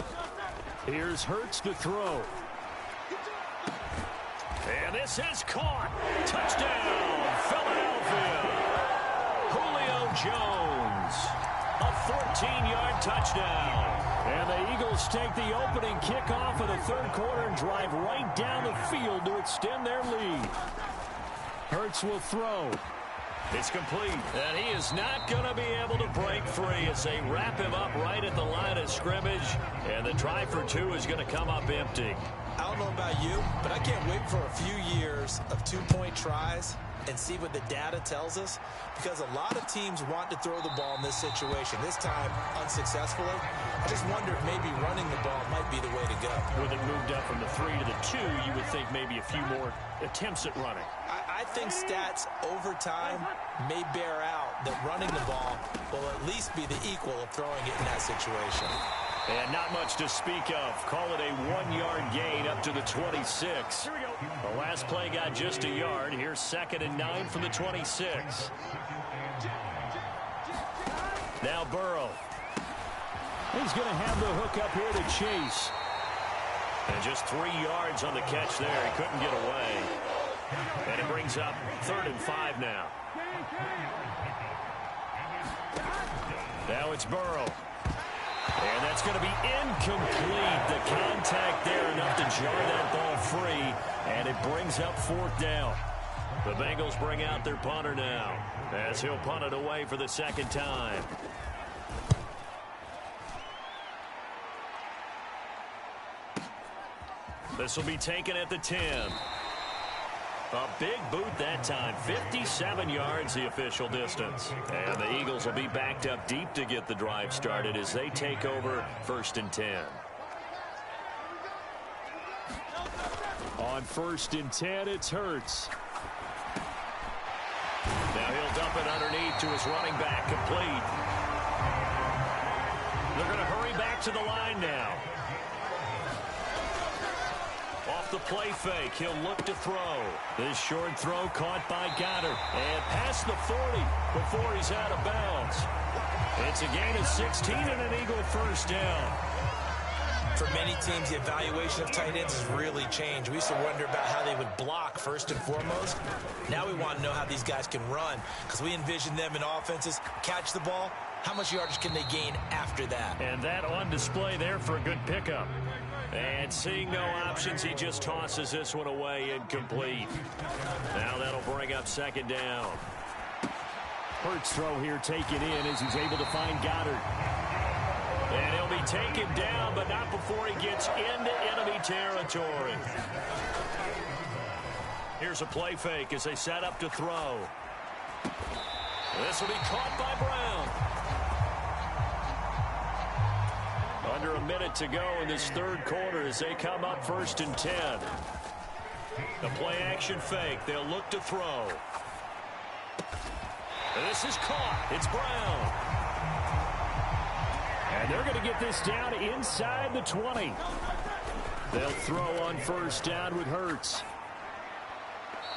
Here's Hurts to throw. And this is caught. Touchdown, Philadelphia. Julio Jones. A 14-yard touchdown. And the Eagles take the opening kickoff of the third quarter and drive right down the field to extend their lead. Hurts will throw. It's complete. And he is not going to be able to break free as they wrap him up right at the line of scrimmage. And the try for 2 is going to come up empty. I don't know about you, but I can't wait for a few years of 2-point tries and see what the data tells us, because a lot of teams want to throw the ball in this situation. This time, unsuccessfully. I just wonder if maybe running the ball might be the way to go. With it moved up from the 3 to the 2, you would think maybe a few more attempts at running. I think stats over time may bear out that running the ball will at least be the equal of throwing it in that situation. And not much to speak of. Call it a 1-yard gain up to the 26. Here we go. The last play got just a yard. Here's 2nd and 9 from the 26. Now Burrow. He's going to have the hook up here to chase. And just 3 yards on the catch there. He couldn't get away. And it brings up 3rd and 5 now. Now it's Burrow. And that's going to be incomplete. The contact there enough to jar that ball free. And it brings up 4th down. The Bengals bring out their punter now as he'll punt it away for the second time. This will be taken at the 10. A big boot that time. 57 yards the official distance. And the Eagles will be backed up deep to get the drive started as they take over 1st and 10. On 1st and 10, it's Hurts. Now he'll dump it underneath to his running back, complete. They're going to hurry back to the line now. Off the play fake, he'll look to throw. This short throw caught by Goddard. And past the 40 before he's out of bounds. It's a gain of 16 and an Eagle first down. For many teams, the evaluation of tight ends has really changed. We used to wonder about how they would block first and foremost. Now we want to know how these guys can run, because we envision them in offenses catch the ball. How much yardage can they gain after that? And that on display there for a good pickup. And seeing no options, he just tosses this one away incomplete. Now that'll bring up 2nd down. Hurts throw here taken in as he's able to find Goddard. And he'll be taken down, but not before he gets into enemy territory. Here's a play fake as they set up to throw. This will be caught by Brown. Under a minute to go in this 3rd quarter as they come up 1st and 10. The play action fake. They'll look to throw. This is caught. It's Brown. And they're going to get this down inside the 20. They'll throw on 1st down with Hurts.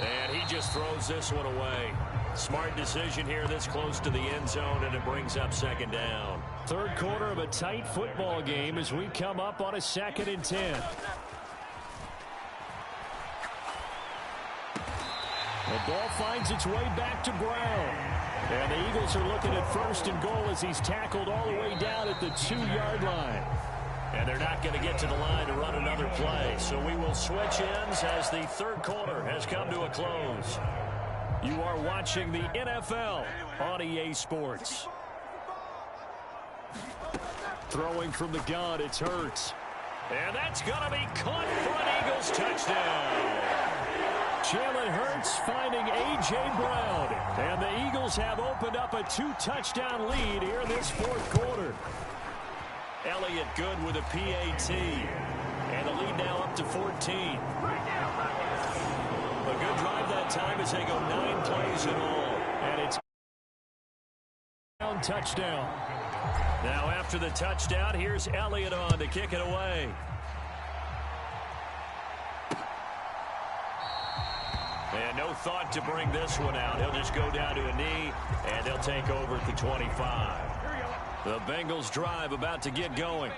And he just throws this one away. Smart decision here this close to the end zone, and it brings up 2nd down. 3rd quarter of a tight football game as we come up on a 2nd and 10. The ball finds its way back to Brown. And the Eagles are looking at 1st and goal as he's tackled all the way down at the 2-yard line. And they're not going to get to the line to run another play. So we will switch ends as the 3rd quarter has come to a close. You are watching the NFL on EA Sports. Throwing from the gun, it's Hurts. And that's going to be caught for an Eagles touchdown. Jalen Hurts finding A.J. Brown. And the Eagles have opened up a 2-touchdown lead here in this 4th quarter. Elliott good with a PAT. And the lead now up to 14. A good drive that time as they go 9 plays in all. And it's touchdown. Now after the touchdown, here's Elliott on to kick it away. And no thought to bring this one out. He'll just go down to a knee, and they'll take over at the 25. The Bengals drive about to get going.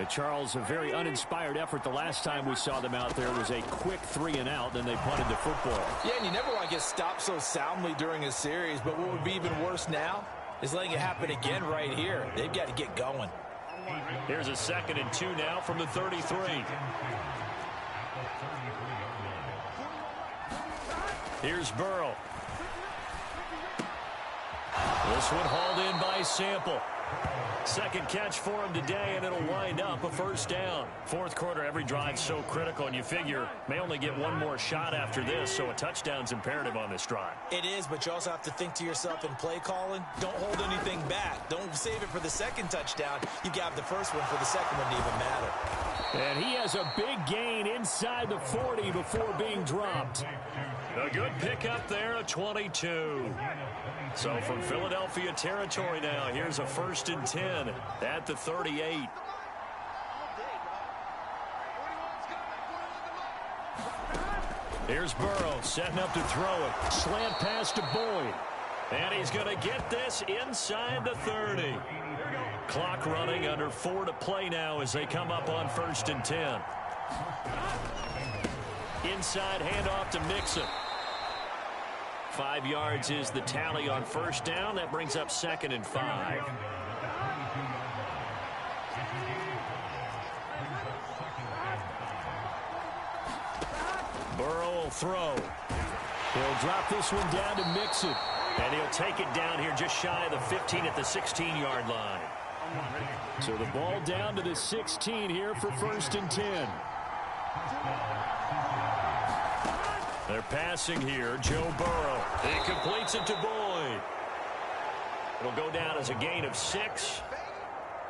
Charles, a very uninspired effort. The last time we saw them out there was a quick 3-and-out, then they punted the football. Yeah, and you never want to get stopped so soundly during a series, but what would be even worse now is letting it happen again right here. They've got to get going. Here's a 2nd and 2 now from the 33. Here's Burrow. This one hauled in by Sample. 2nd catch for him today, and it'll wind up a 1st down. 4th quarter, every drive's so critical, and you figure may only get one more shot after this, so a touchdown's imperative on this drive. It is, but you also have to think to yourself in play calling, don't hold anything back. Don't save it for the 2nd touchdown. You got the 1st one for the 2nd one to even matter. And he has a big gain inside the 40 before being dropped. A good pickup there, a 22. So from Philadelphia territory now, here's a 1st and 10 at the 38. Here's Burrow setting up to throw it. Slant pass to Boyd. And he's going to get this inside the 30. Clock running, under 4 to play now as they come up on 1st and 10. Inside handoff to Mixon. 5 yards is the tally on 1st down. That brings up 2nd and 5. Burrow will throw. He'll drop this one down to Mixon. And he'll take it down here just shy of the 15 at the 16-yard line. So the ball down to the 16 here for 1st and 10. They're passing here. Joe Burrow. He completes it to Boyd. It'll go down as a gain of 6.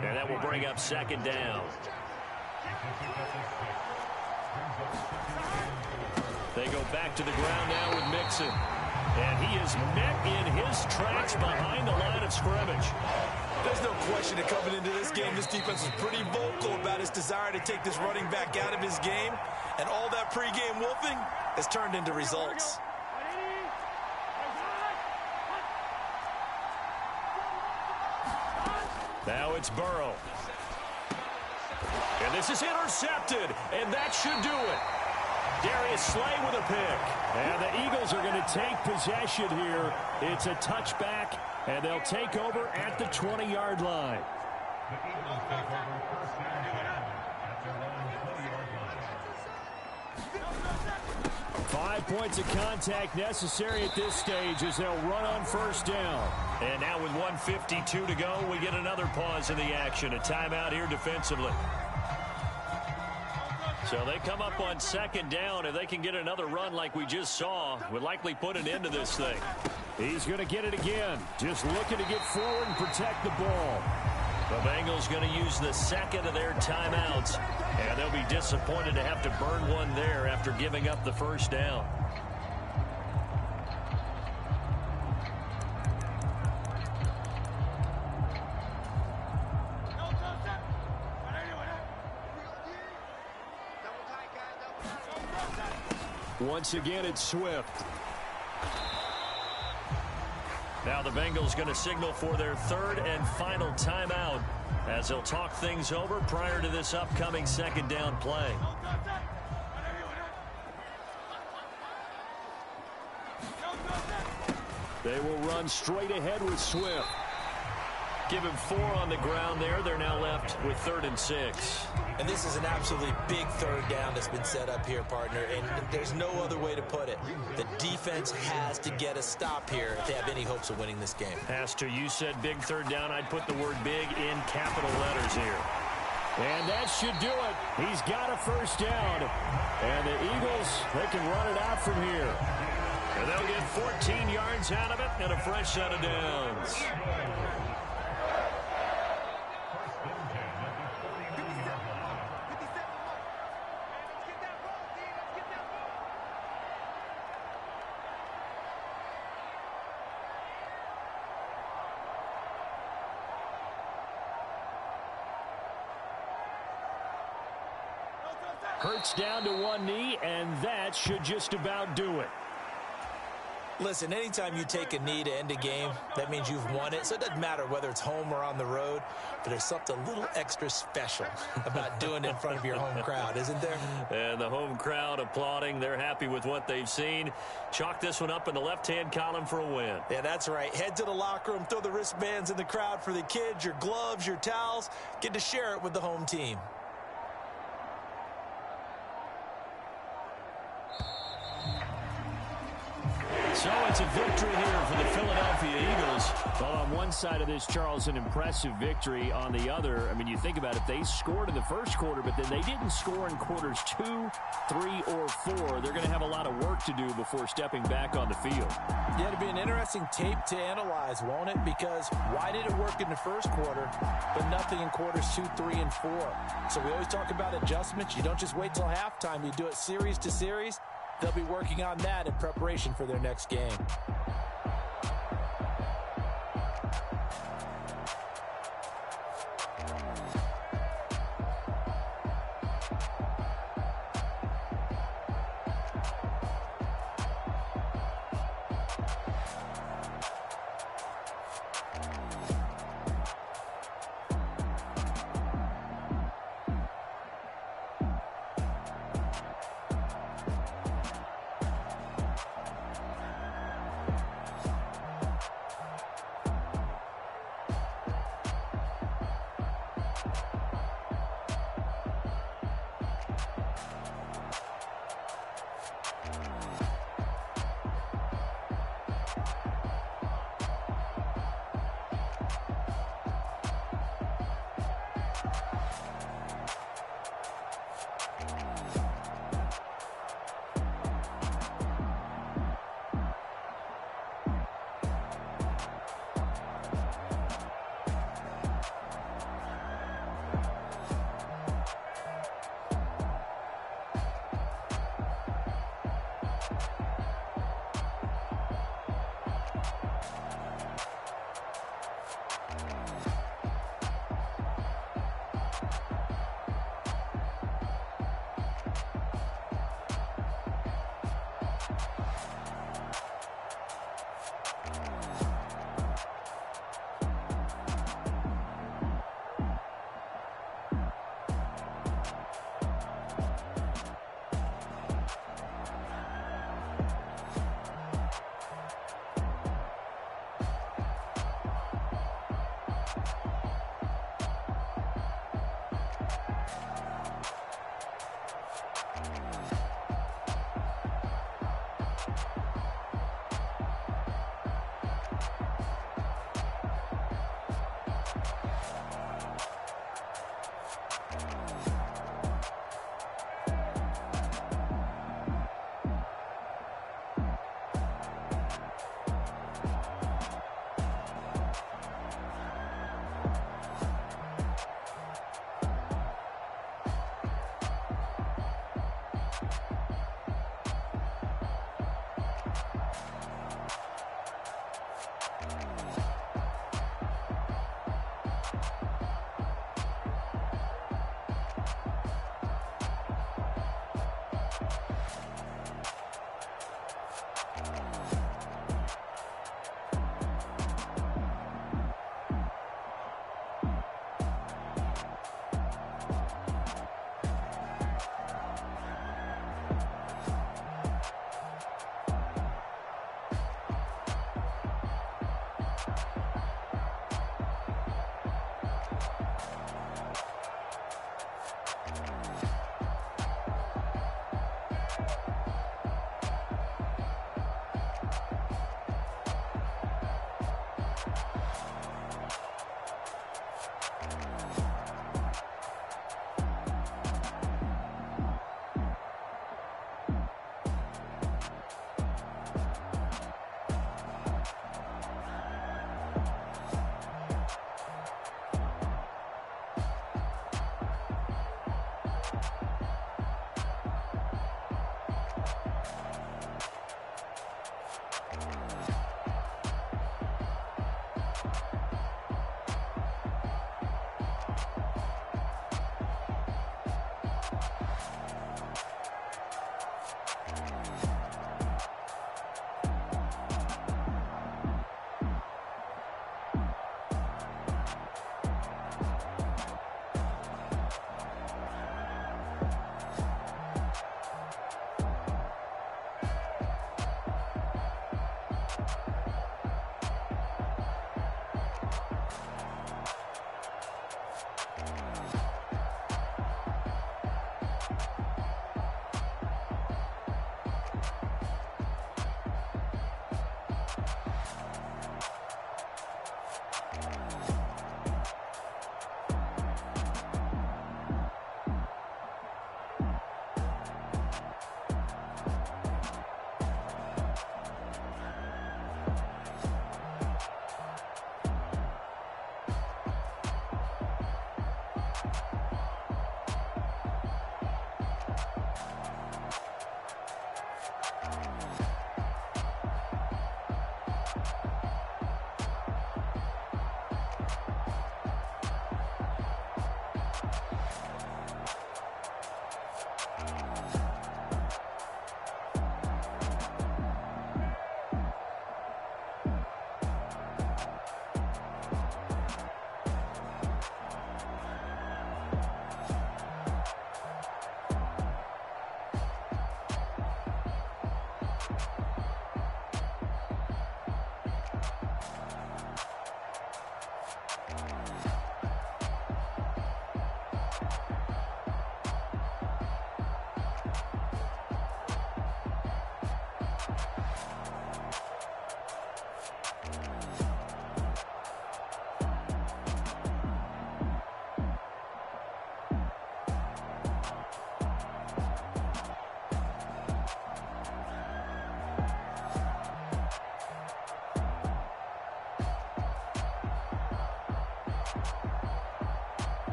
And that will bring up 2nd down. They go back to the ground now with Mixon. And he is met in his tracks behind the line of scrimmage. There's no question that coming into this game, this defense was pretty vocal about its desire to take this running back out of his game. And all that pregame wolfing has turned into results. Now it's Burrow. And this is intercepted. And that should do it. Darius Slay with a pick. And the Eagles are going to take possession here. It's a touchback, and they'll take over at the 20-yard line. 5 points of contact necessary at this stage as they'll run on 1st down. And now with 1:52 to go, we get another pause in the action. A timeout here defensively. So they come up on 2nd down. If they can get another run like we just saw, would likely put an end to this thing. He's going to get it again. Just looking to get forward and protect the ball. The Bengals going to use the 2nd of their timeouts. And they'll be disappointed to have to burn one there after giving up the 1st down. Once again, it's Swift. Now the Bengals going to signal for their 3rd and final timeout as they'll talk things over prior to this upcoming 2nd down play. They will run straight ahead with Swift. Give him 4 on the ground there. They're now left with 3rd and 6. And this is an absolutely big 3rd down that's been set up here, partner, and there's no other way to put it. The defense has to get a stop here if they have any hopes of winning this game. Pastor, you said big 3rd down. I'd put the word big in capital letters here. And that should do it. He's got a 1st down. And the Eagles, they can run it out from here. And they'll get 14 yards out of it and a fresh set of downs. Hurts down to one knee, and that should just about do it. Listen, anytime you take a knee to end a game, that means you've won it. So it doesn't matter whether it's home or on the road, but there's something a little extra special about doing it in front of your home crowd, isn't there? And the home crowd applauding. They're happy with what they've seen. Chalk this one up in the left-hand column for a win. Yeah, that's right. Head to the locker room, throw the wristbands in the crowd for the kids, your gloves, your towels. Get to share it with the home team. So it's a victory here for the Philadelphia Eagles. Well, on one side of this, Charles, an impressive victory. On the other, I mean, you think about it, they scored in the first quarter, but then they didn't score in quarters 2, 3, or 4. They're going to have a lot of work to do before stepping back on the field. Yeah, it'll be an interesting tape to analyze, won't it? Because why did it work in the first quarter, but nothing in quarters 2, 3, and 4? So we always talk about adjustments. You don't just wait till halftime. You do it series to series. They'll be working on that in preparation for their next game.